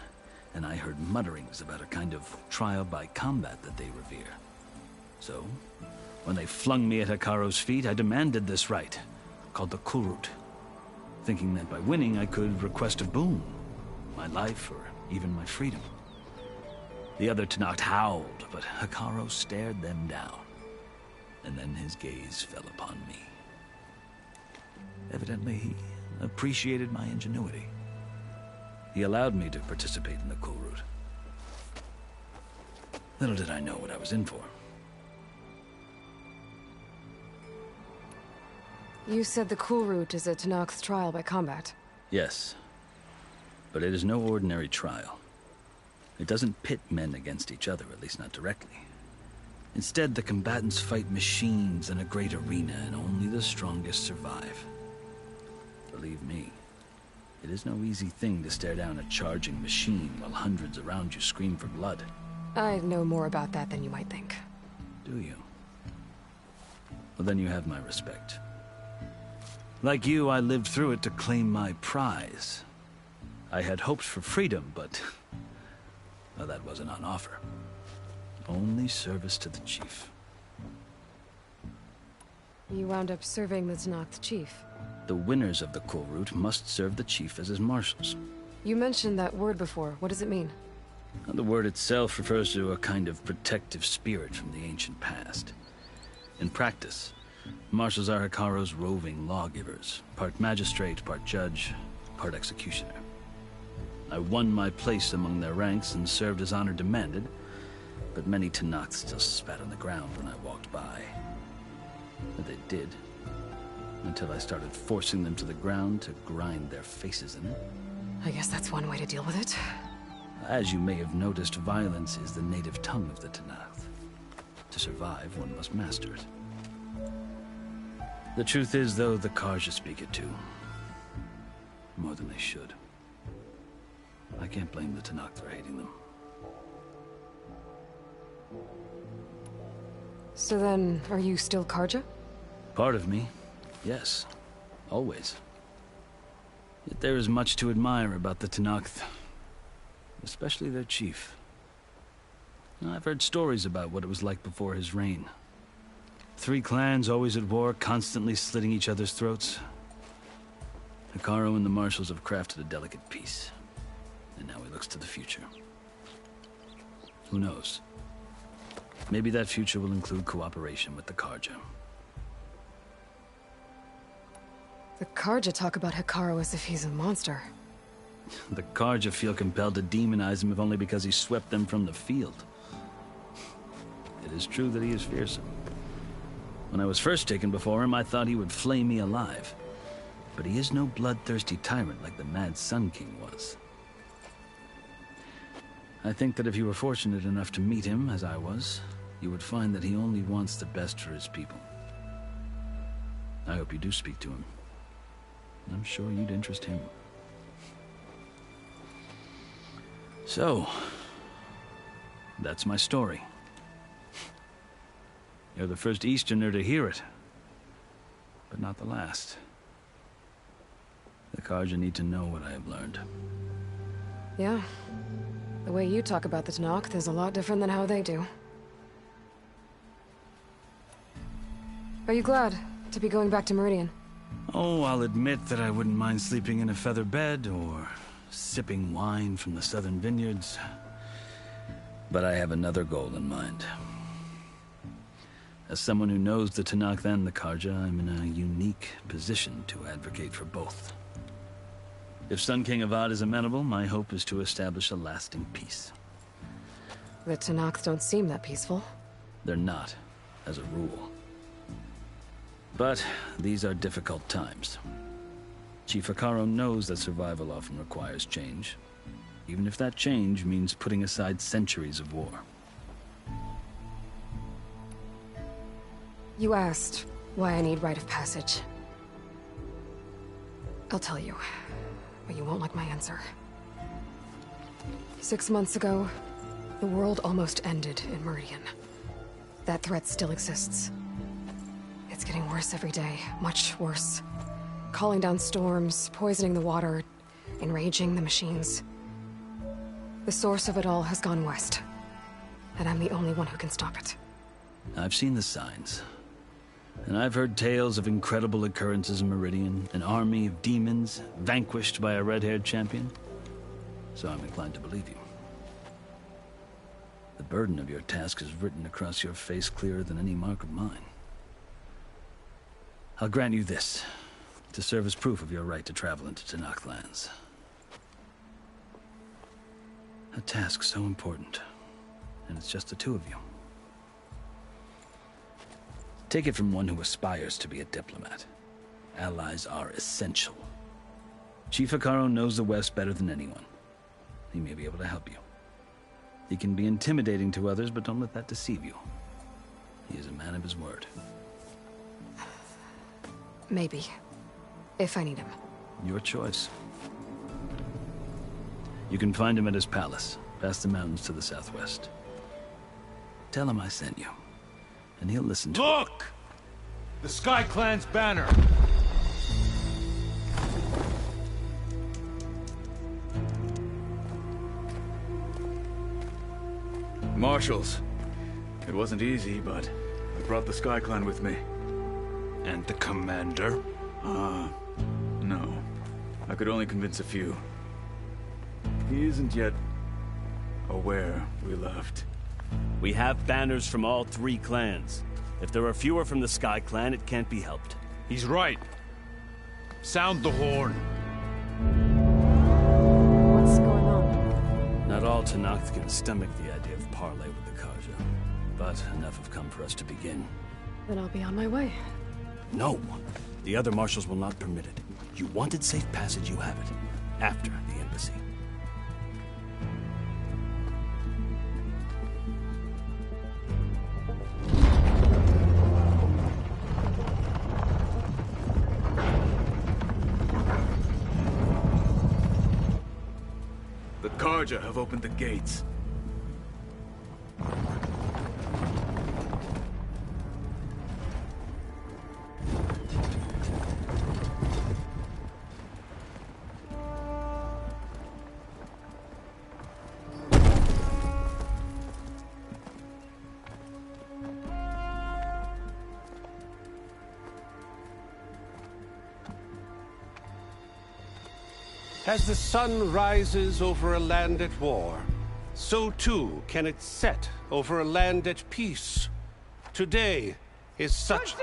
and I heard mutterings about a kind of trial by combat that they revere. So, when they flung me at Hekarro's feet, I demanded this right, called the Kulrut, thinking that by winning I could request a boon, my life or even my freedom. The other Tenakth howled, but Hekarro stared them down, and then his gaze fell upon me. Evidently, he appreciated my ingenuity. He allowed me to participate in the Kulrut. Little did I know what I was in for. You said the Kulrut is a Tenakth trial by combat. Yes, but it is no ordinary trial. It doesn't pit men against each other, at least not directly. Instead, the combatants fight machines in a great arena, and only the strongest survive. Believe me, it is no easy thing to stare down a charging machine while hundreds around you scream for blood. I know more about that than you might think. Do you? Well, then you have my respect. Like you, I lived through it to claim my prize. I had hoped for freedom, but well, that wasn't on offer. Only service to the chief. You wound up serving the Tenakth chief. The winners of the Kulrut must serve the chief as his marshals. You mentioned that word before. What does it mean? The word itself refers to a kind of protective spirit from the ancient past. In practice, marshals are Hekarro's roving lawgivers, part magistrate, part judge, part executioner. I won my place among their ranks and served as honor demanded, but many Tenakth still spat on the ground when I walked by. But they did, until I started forcing them to the ground to grind their faces in it. I guess that's one way to deal with it. As you may have noticed, violence is the native tongue of the Tenakth. To survive, one must master it. The truth is, though, the Carja speak it too. More than they should. I can't blame the Tenakth for hating them. So then, are you still Carja? Part of me, yes. Always. Yet there is much to admire about the Tenakth. Especially their chief. I've heard stories about what it was like before his reign. 3 clans always at war, constantly slitting each other's throats. Hekarro and the marshals have crafted a delicate peace. And now he looks to the future. Who knows? Maybe that future will include cooperation with the Carja. The Carja talk about Hekarro as if he's a monster. The Carja feel compelled to demonize him if only because he swept them from the field. It is true that he is fearsome. When I was first taken before him, I thought he would flay me alive. But he is no bloodthirsty tyrant like the Mad Sun King was. I think that if you were fortunate enough to meet him, as I was, you would find that he only wants the best for his people. I hope you do speak to him. I'm sure you'd interest him. So, that's my story. You're the first Easterner to hear it, but not the last. The Carja need to know what I have learned. Yeah. The way you talk about the Tenakth is a lot different than how they do. Are you glad to be going back to Meridian? Oh, I'll admit that I wouldn't mind sleeping in a feather bed or sipping wine from the southern vineyards. But I have another goal in mind. As someone who knows the Tenakth and the Carja, I'm in a unique position to advocate for both. If Sun King Avad is amenable, my hope is to establish a lasting peace. The Tenakth don't seem that peaceful. They're not, as a rule. But these are difficult times. Chief Hekarro knows that survival often requires change, even if that change means putting aside centuries of war. You asked why I need rite of passage. I'll tell you, but you won't like my answer. 6 months ago, the world almost ended in Meridian. That threat still exists. It's getting worse every day, much worse. Calling down storms, poisoning the water, enraging the machines. The source of it all has gone west, and I'm the only one who can stop it. I've seen the signs. And I've heard tales of incredible occurrences in Meridian, an army of demons vanquished by a red-haired champion. So I'm inclined to believe you. The burden of your task is written across your face clearer than any mark of mine. I'll grant you this, to serve as proof of your right to travel into Tenakth lands. A task so important, and it's just the two of you. Take it from one who aspires to be a diplomat. Allies are essential. Chief Hekarro knows the West better than anyone. He may be able to help you. He can be intimidating to others, but don't let that deceive you. He is a man of his word. Maybe. If I need him. Your choice. You can find him at his palace, past the mountains to the southwest. Tell him I sent you, and he'll listen to Look! The Sky Clan's banner! Marshals. It wasn't easy, but I brought the Sky Clan with me. And the commander? No. I could only convince a few. He isn't yet aware we left. We have banners from all 3 clans. If there are fewer from the Sky Clan, it can't be helped. He's right. Sound the horn. What's going on? Not all Tenakth can stomach the idea of parley with the Carja, but enough have come for us to begin. Then I'll be on my way. No! The other marshals will not permit it. You wanted safe passage, you have it. After the embassy. The Carja have opened the gates. As the sun rises over a land at war, so too can it set over a land at peace. Today is such...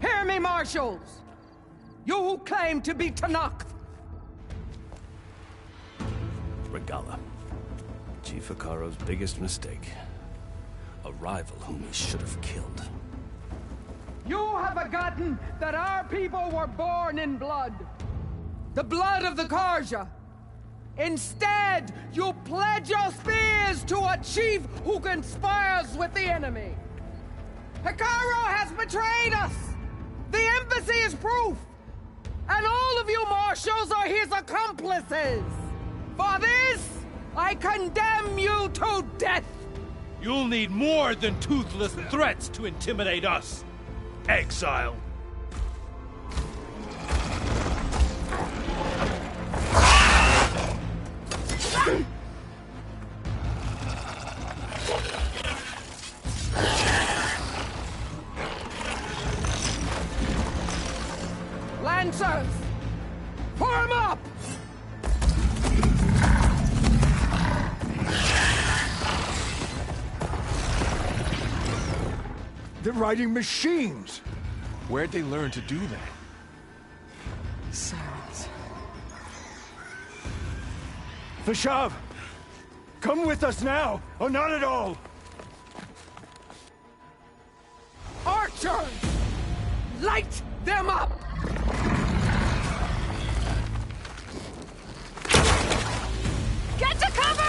Hear me, marshals! You who claim to be Tenakth! Regalla. Chief Hekarro's biggest mistake. A rival whom he should have killed. You have forgotten that our people were born in blood. the blood of the Carja. Instead, you pledge your spears to a chief who conspires with the enemy. Hekarro has betrayed us! The embassy is proof! And all of you marshals are his accomplices! For this, I condemn you to death! You'll need more than toothless threats to intimidate us. Exile. Lancers! Form up! They're riding machines! Where'd they learn to do that? Sirens. Vashav! Come with us now, or not at all! Archers! Light them up! Get to cover!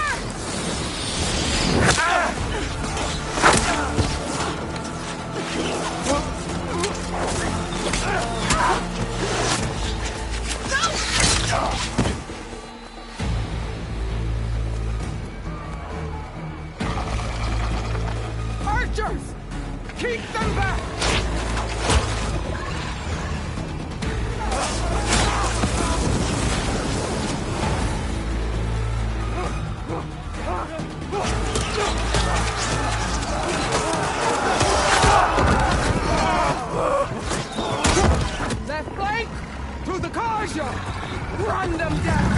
Archers! Keep them back! Left flank! To the Carja! Run them down!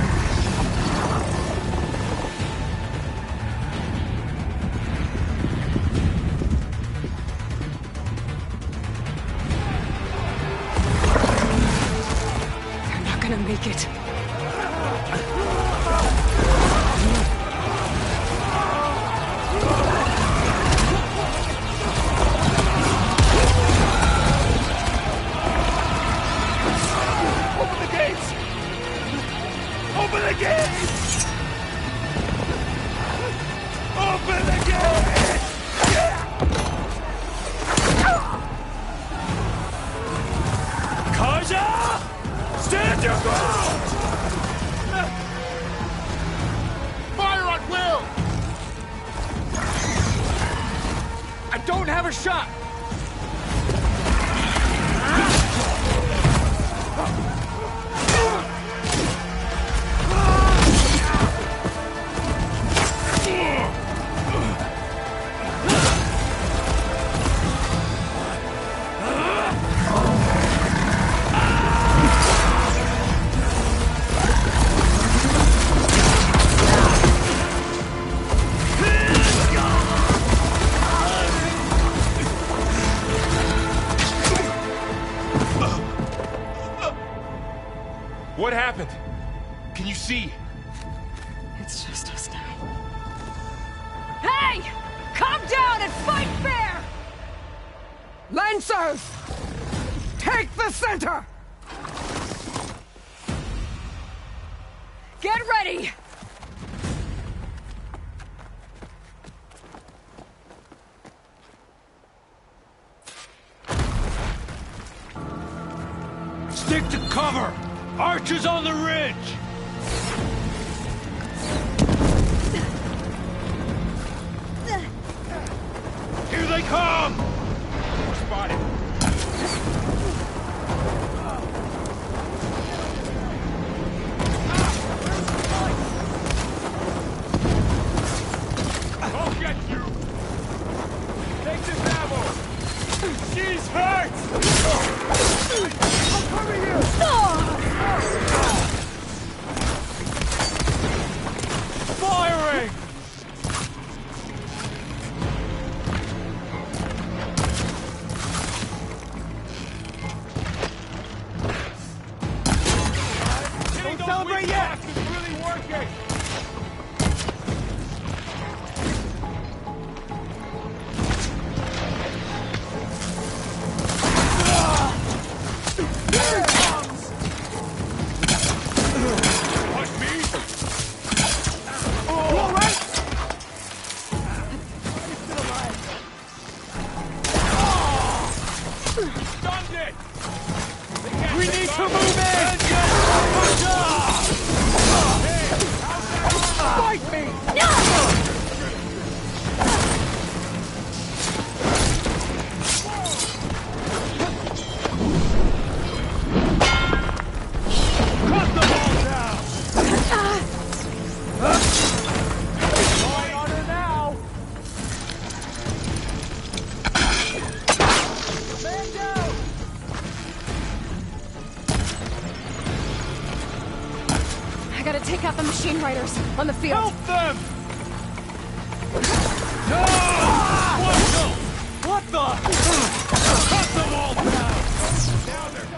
They're not gonna make it. Open the gates! Open the gates! Open the gates! Carja! Stand your ground! Fire at will! I don't have a shot! What happened? Can you see? It's just us now. Hey! Calm down and fight fair! Lancers! Take the center! Get ready! Stick to cover! Archers on the ridge! Here they come! Spotted. I'll get you! Take this ammo! She's hurt! I'm coming here! riders on the field. Help them! No! What the? Cut them all down! Now they're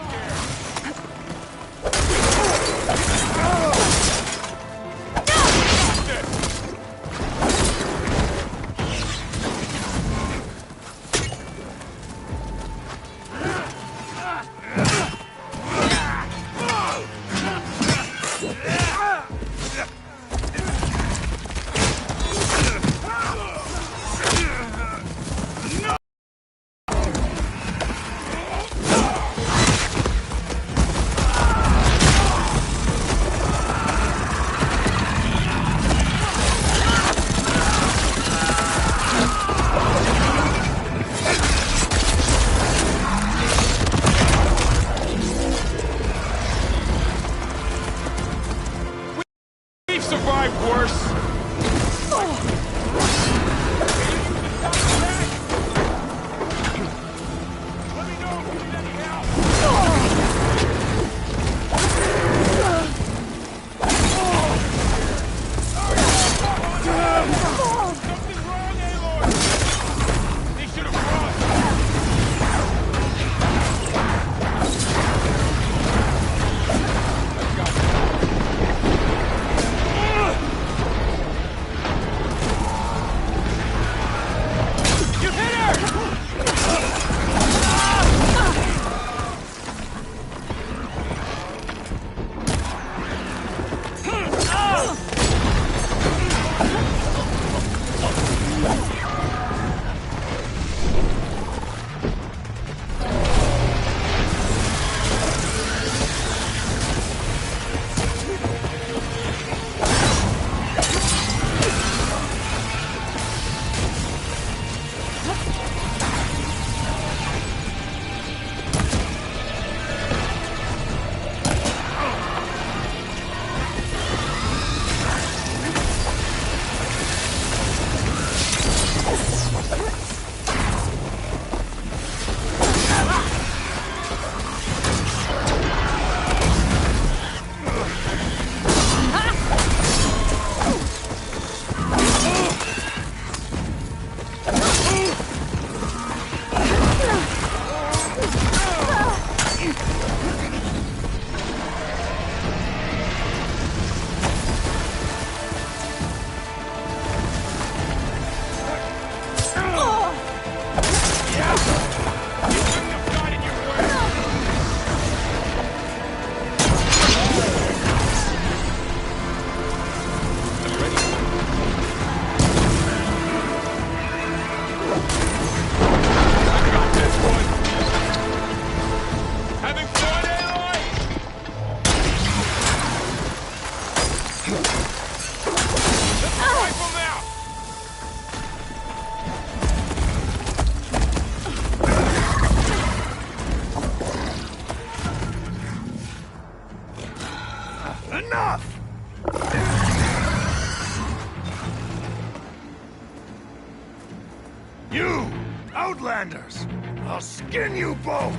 Outlanders! I'll skin you both!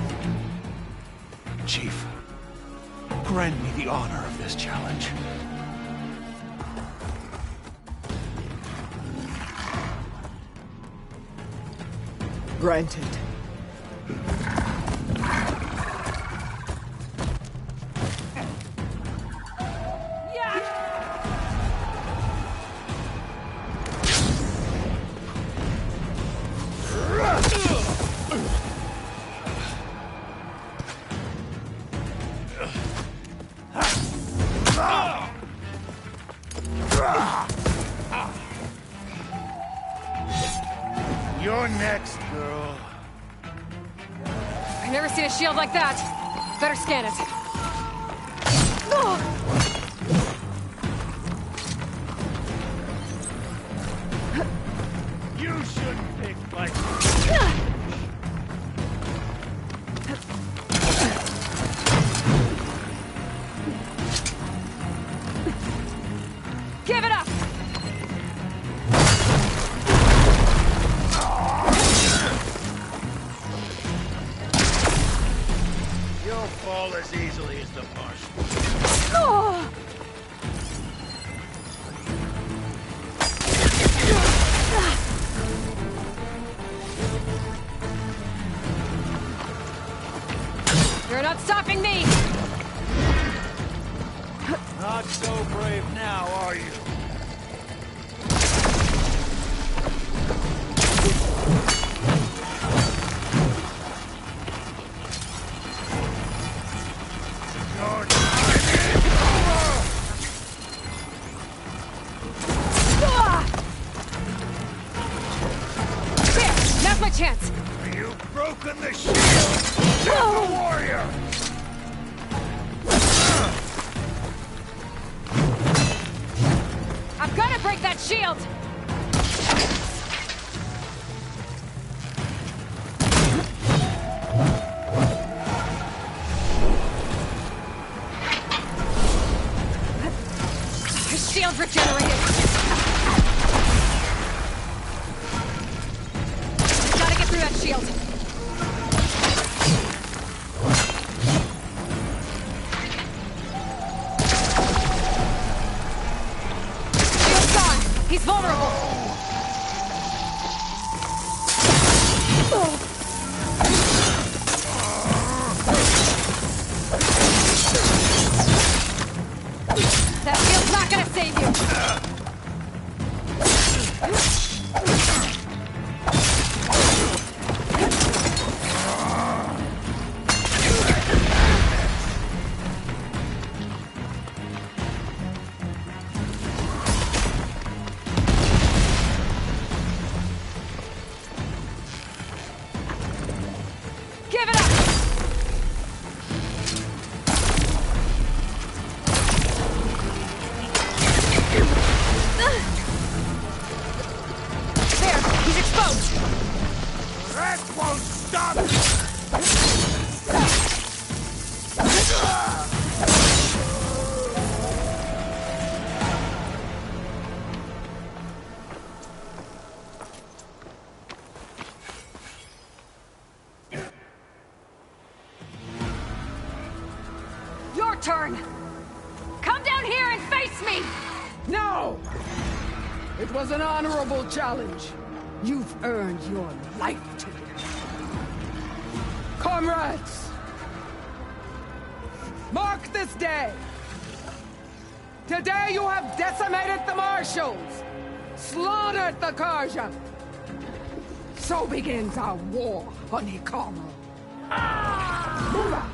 Chief, grant me the honor of this challenge. Granted. You're next, girl. I've never seen a shield like that. Better scan it. You shouldn't pick like Give it up! You'll fall as easily as the Marshal. not stopping me! Not so brave now, are you? There! Now's my chance! You've broken the shield! You're the warrior! I've got to break that shield! His shield's regenerated! Gotta get through that shield! He's vulnerable! That shield's not gonna save you! Give it up! There! He's exposed! That won't stop! Your turn! Come down here and face me! No! It was an honorable challenge. You've earned your life today. Comrades! Mark this day! Today you have decimated the Marshals! Slaughtered the Karja! So begins our war on Hikaru. Move out!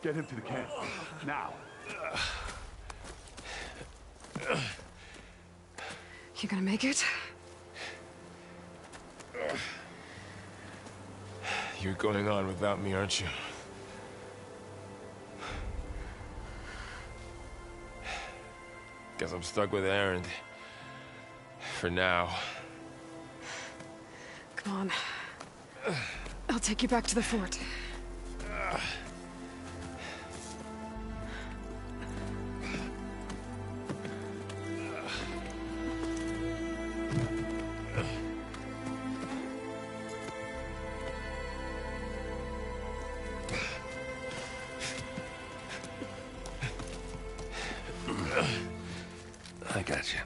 Get him to the camp. Now. You gonna make it? You're going on without me, aren't you? Guess I'm stuck with Erend. For now. Come on. I'll take you back to the fort. I got you.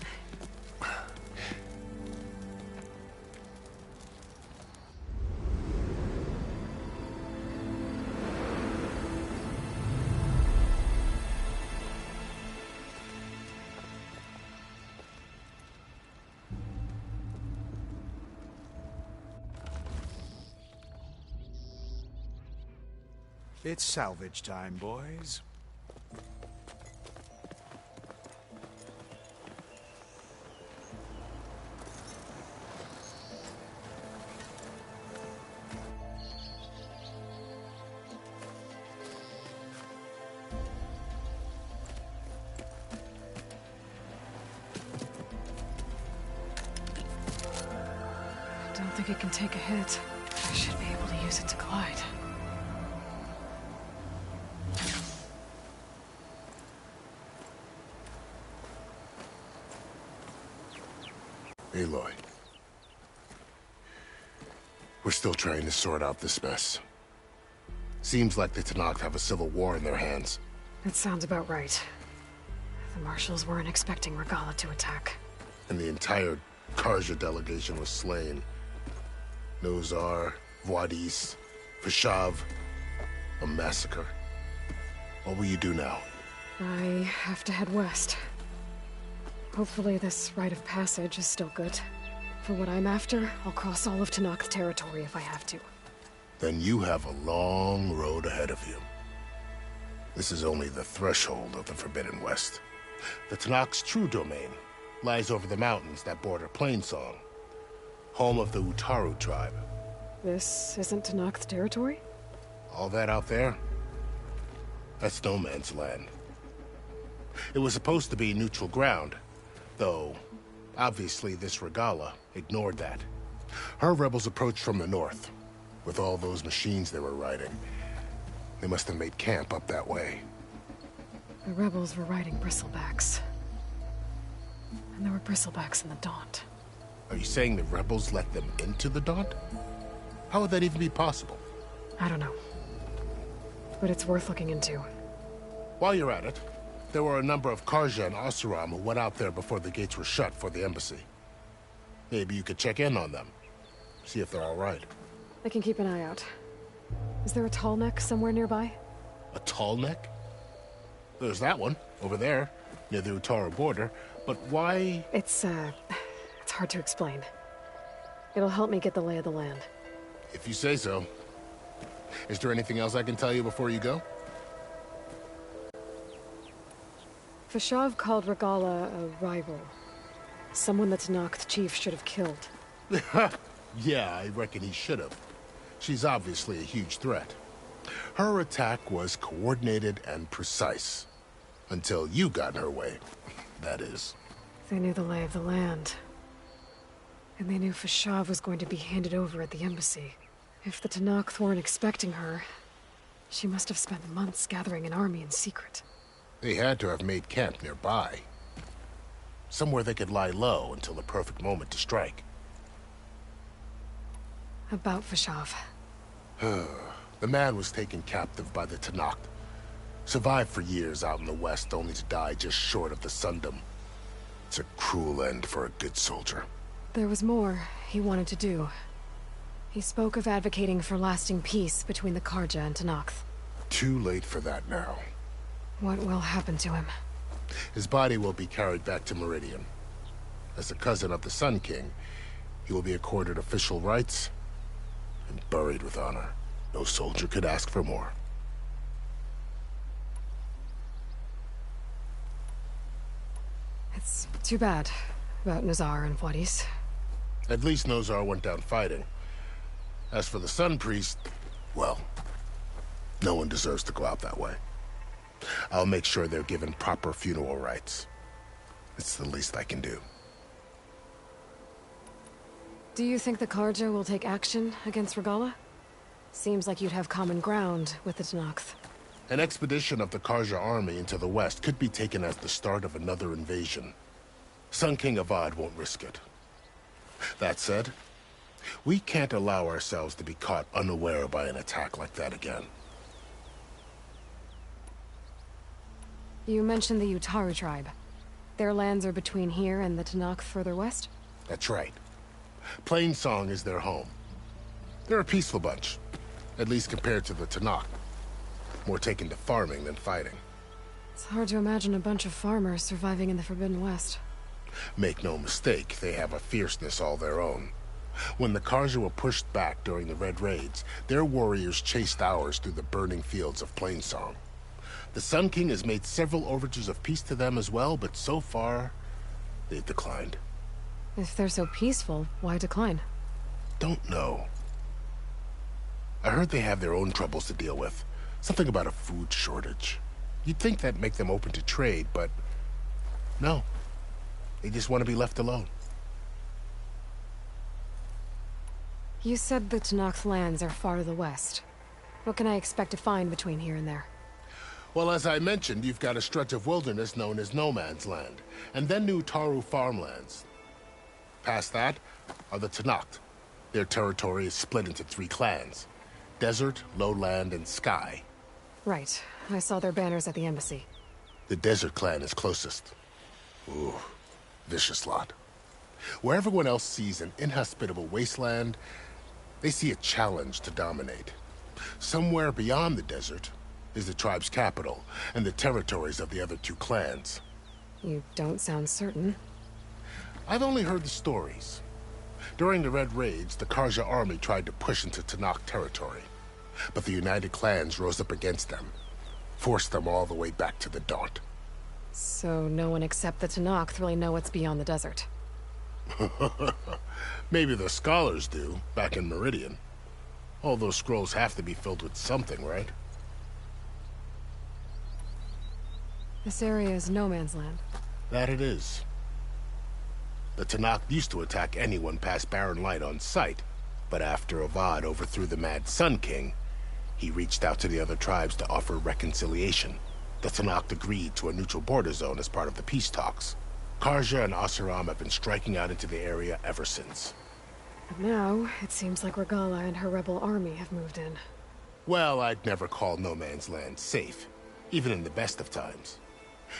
It's salvage time, boys. I don't think it can take a hit. I should be able to use it to glide. Aloy. We're still trying to sort out this mess. Seems like the Tenakth have a civil war in their hands. That sounds about right. The Marshals weren't expecting Regalla to attack. And the entire Carja delegation was slain. Nozar, Wadis, Fashav. A massacre. What will you do now? I have to head west. Hopefully this rite of passage is still good. For what I'm after, I'll cross all of Tenakth territory if I have to. Then you have a long road ahead of you. This is only the threshold of the Forbidden West. The Tenakth's true domain lies over the mountains that border Plainsong, home of the Utaru tribe. This isn't Tenakth territory? All that out there? That's no man's land. It was supposed to be neutral ground, though obviously this Regalla ignored that. Her rebels approached from the north. With all those machines they were riding, they must have made camp up that way. The rebels were riding bristlebacks. And there were bristlebacks in the Daunt. Are you saying the rebels let them into the Daunt? How would that even be possible? I don't know. But it's worth looking into. While you're at it, there were a number of Carja and Oseram who went out there before the gates were shut for the embassy. Maybe you could check in on them. See if they're all right. I can keep an eye out. Is there a tall neck somewhere nearby? A tall neck? There's that one, over there, near the Utaru border. But why? It's hard to explain. It'll help me get the lay of the land. If you say so. Is there anything else I can tell you before you go? Fashav called Regalla a rival. Someone the Tenakth chief should have killed. Yeah, I reckon he should have. She's obviously a huge threat. Her attack was coordinated and precise. Until you got in her way, that is. They knew the lay of the land. And they knew Fashav was going to be handed over at the embassy. If the Tenakth weren't expecting her, she must have spent months gathering an army in secret. They had to have made camp nearby. Somewhere they could lie low until the perfect moment to strike. About Fashav. The man was taken captive by the Tenakth. Survived for years out in the west, only to die just short of the Sundom. It's a cruel end for a good soldier. There was more he wanted to do. He spoke of advocating for lasting peace between the Carja and Tenakth. Too late for that now. What will happen to him? His body will be carried back to Meridian. As a cousin of the Sun King, he will be accorded official rights and buried with honor. No soldier could ask for more. It's too bad about Nozar and Wadis. At least Nozar went down fighting. As for the Sun Priest, well, no one deserves to go out that way. I'll make sure they're given proper funeral rites. It's the least I can do. Do you think the Carja will take action against Regalla? Seems like you'd have common ground with the Tenakth. An expedition of the Carja army into the west could be taken as the start of another invasion. Sun King Avad won't risk it. That said, we can't allow ourselves to be caught unaware by an attack like that again. You mentioned the Utaru tribe. Their lands are between here and the Tenakth further west? That's right. Plainsong is their home. They're a peaceful bunch, at least compared to the Tenakth. More taken to farming than fighting. It's hard to imagine a bunch of farmers surviving in the Forbidden West. Make no mistake, they have a fierceness all their own. When the Carja were pushed back during the Red Raids, their warriors chased ours through the burning fields of Plainsong. The Sun King has made several overtures of peace to them as well, but so far, they've declined. If they're so peaceful, why decline? Don't know. I heard they have their own troubles to deal with. Something about a food shortage. You'd think that'd make them open to trade, but no. They just want to be left alone. You said the Tenakth lands are far to the west. What can I expect to find between here and there? Well, as I mentioned, you've got a stretch of wilderness known as No Man's Land, and then Utaru farmlands. Past that are the Tenakth. Their territory is split into 3 clans: Desert, Lowland, and Sky. Right. I saw their banners at the embassy. The Desert clan is closest. Ooh, vicious lot. Where everyone else sees an inhospitable wasteland, they see a challenge to dominate. Somewhere beyond the desert is the tribe's capital and the territories of the other 2 clans. You don't sound certain. I've only heard the stories. During the Red Raids, the Carja army tried to push into Tenakth territory, but the United Clans rose up against them, forced them all the way back to the Daunt. So no one except the Tenakth really know what's beyond the desert. Maybe the scholars do, back in Meridian. All those scrolls have to be filled with something, right? This area is no man's land. That it is. The Tenakth used to attack anyone past Barren Light on sight, but after Avad overthrew the Mad Sun King, he reached out to the other tribes to offer reconciliation. The Tenakth agreed to a neutral border zone as part of the peace talks. Carja and Oseram have been striking out into the area ever since. But now, it seems like Regalla and her rebel army have moved in. Well, I'd never call no man's land safe, even in the best of times.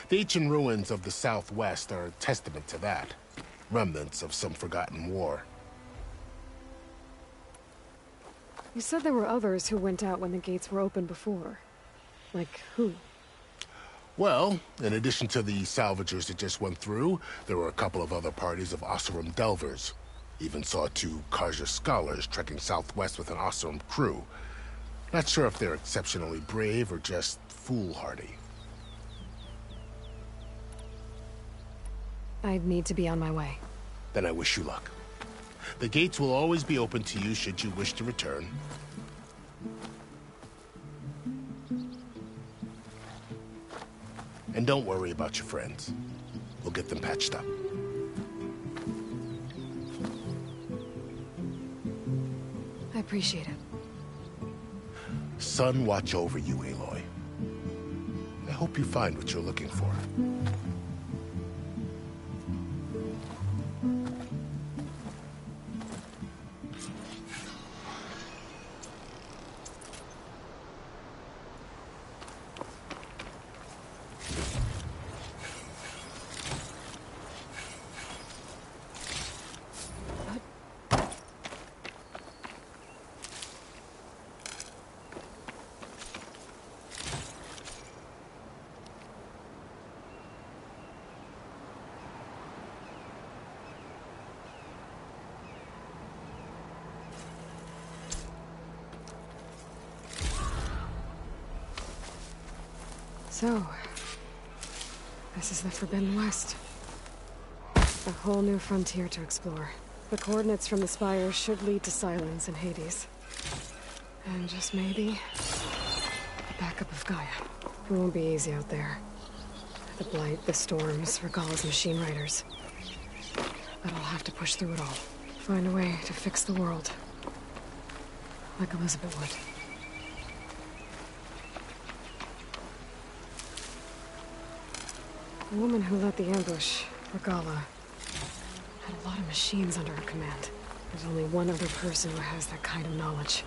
The ancient ruins of the Southwest are a testament to that. Remnants of some forgotten war. You said there were others who went out when the gates were open before. Like who? Well, in addition to the salvagers that just went through, there were a couple of other parties of Oseram delvers. Even saw 2 Carja scholars trekking southwest with an Oseram crew. Not sure if they're exceptionally brave or just foolhardy. I'd need to be on my way. Then I wish you luck. The gates will always be open to you should you wish to return. And don't worry about your friends. We'll get them patched up. I appreciate it. Sun watch over you, Aloy. I hope you find what you're looking for. So, this is the Forbidden West. A whole new frontier to explore. The coordinates from the spires should lead to Silence and Hades. And just maybe, the backup of Gaia. It won't be easy out there. The Blight, the Storms, Regalla's machine riders. But I'll have to push through it all. Find a way to fix the world. Like Elizabeth would. The woman who led the ambush, Regalla, had a lot of machines under her command. There's only one other person who has that kind of knowledge.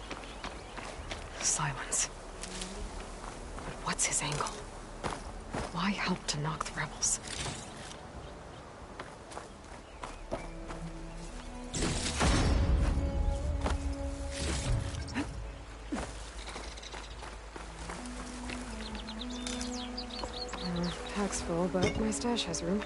Silence. But what's his angle? Why help to knock the rebels? Pack's full, but my stash has room.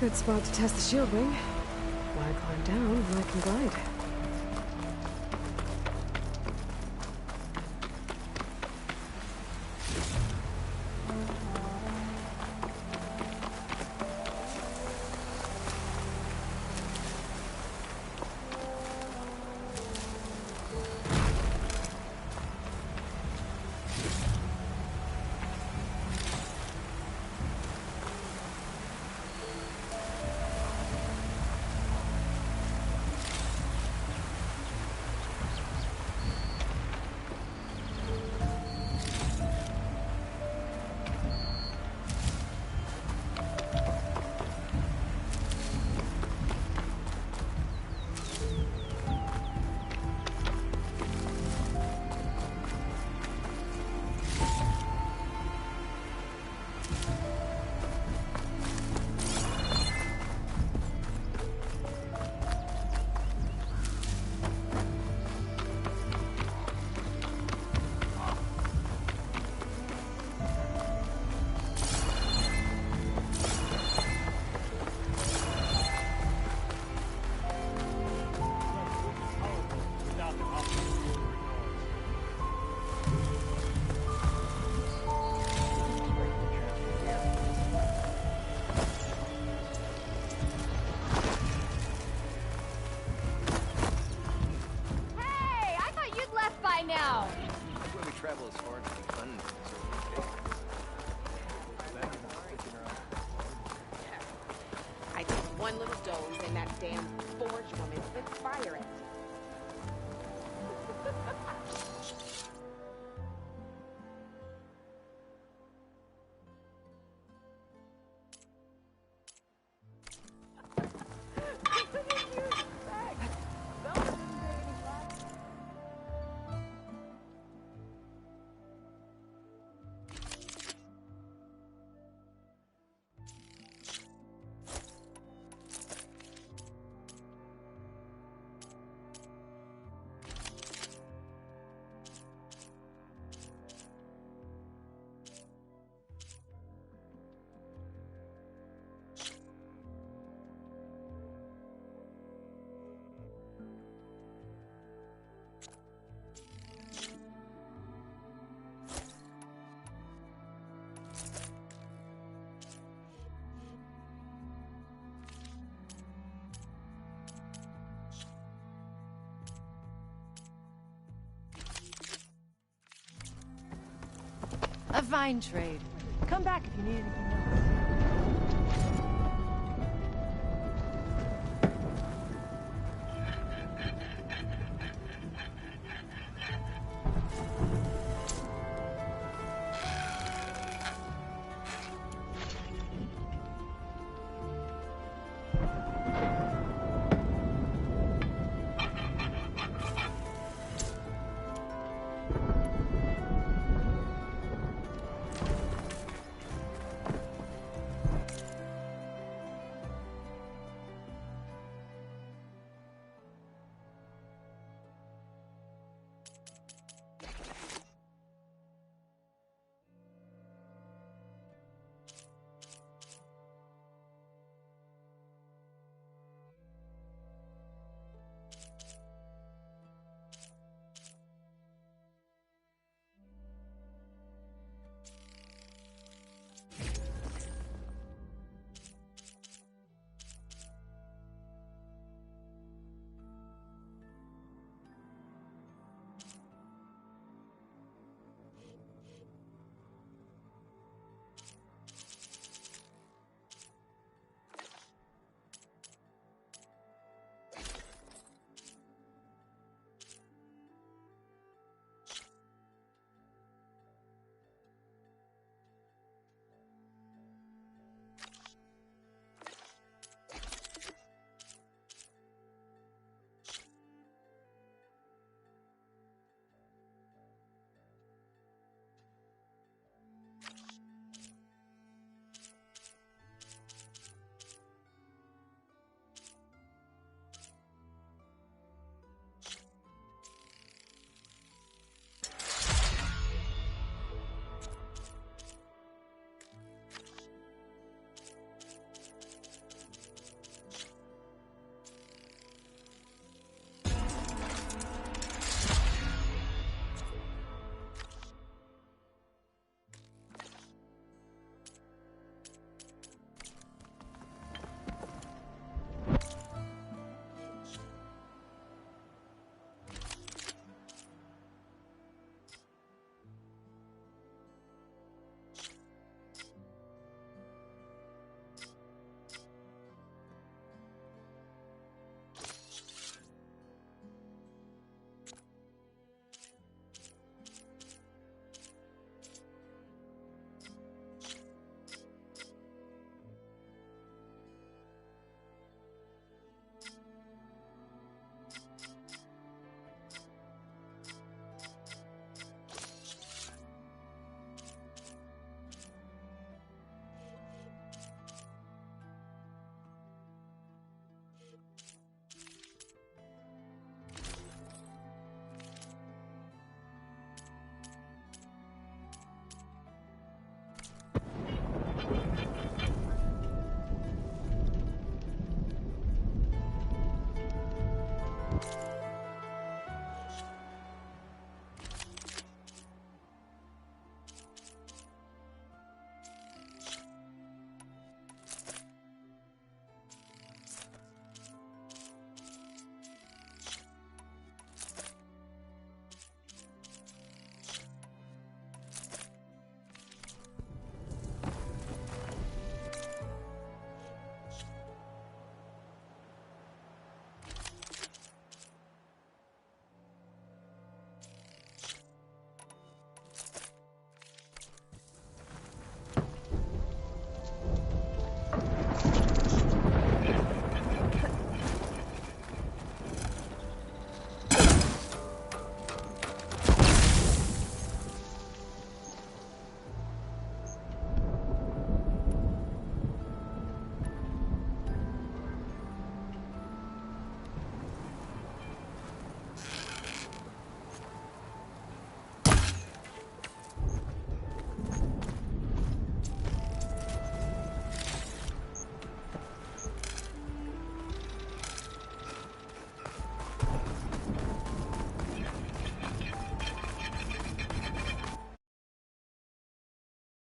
Good spot to test the shield ring. Why climb down when I can glide? One little dose and that damn forge woman would fire it. A fine trade. Come back if you need anything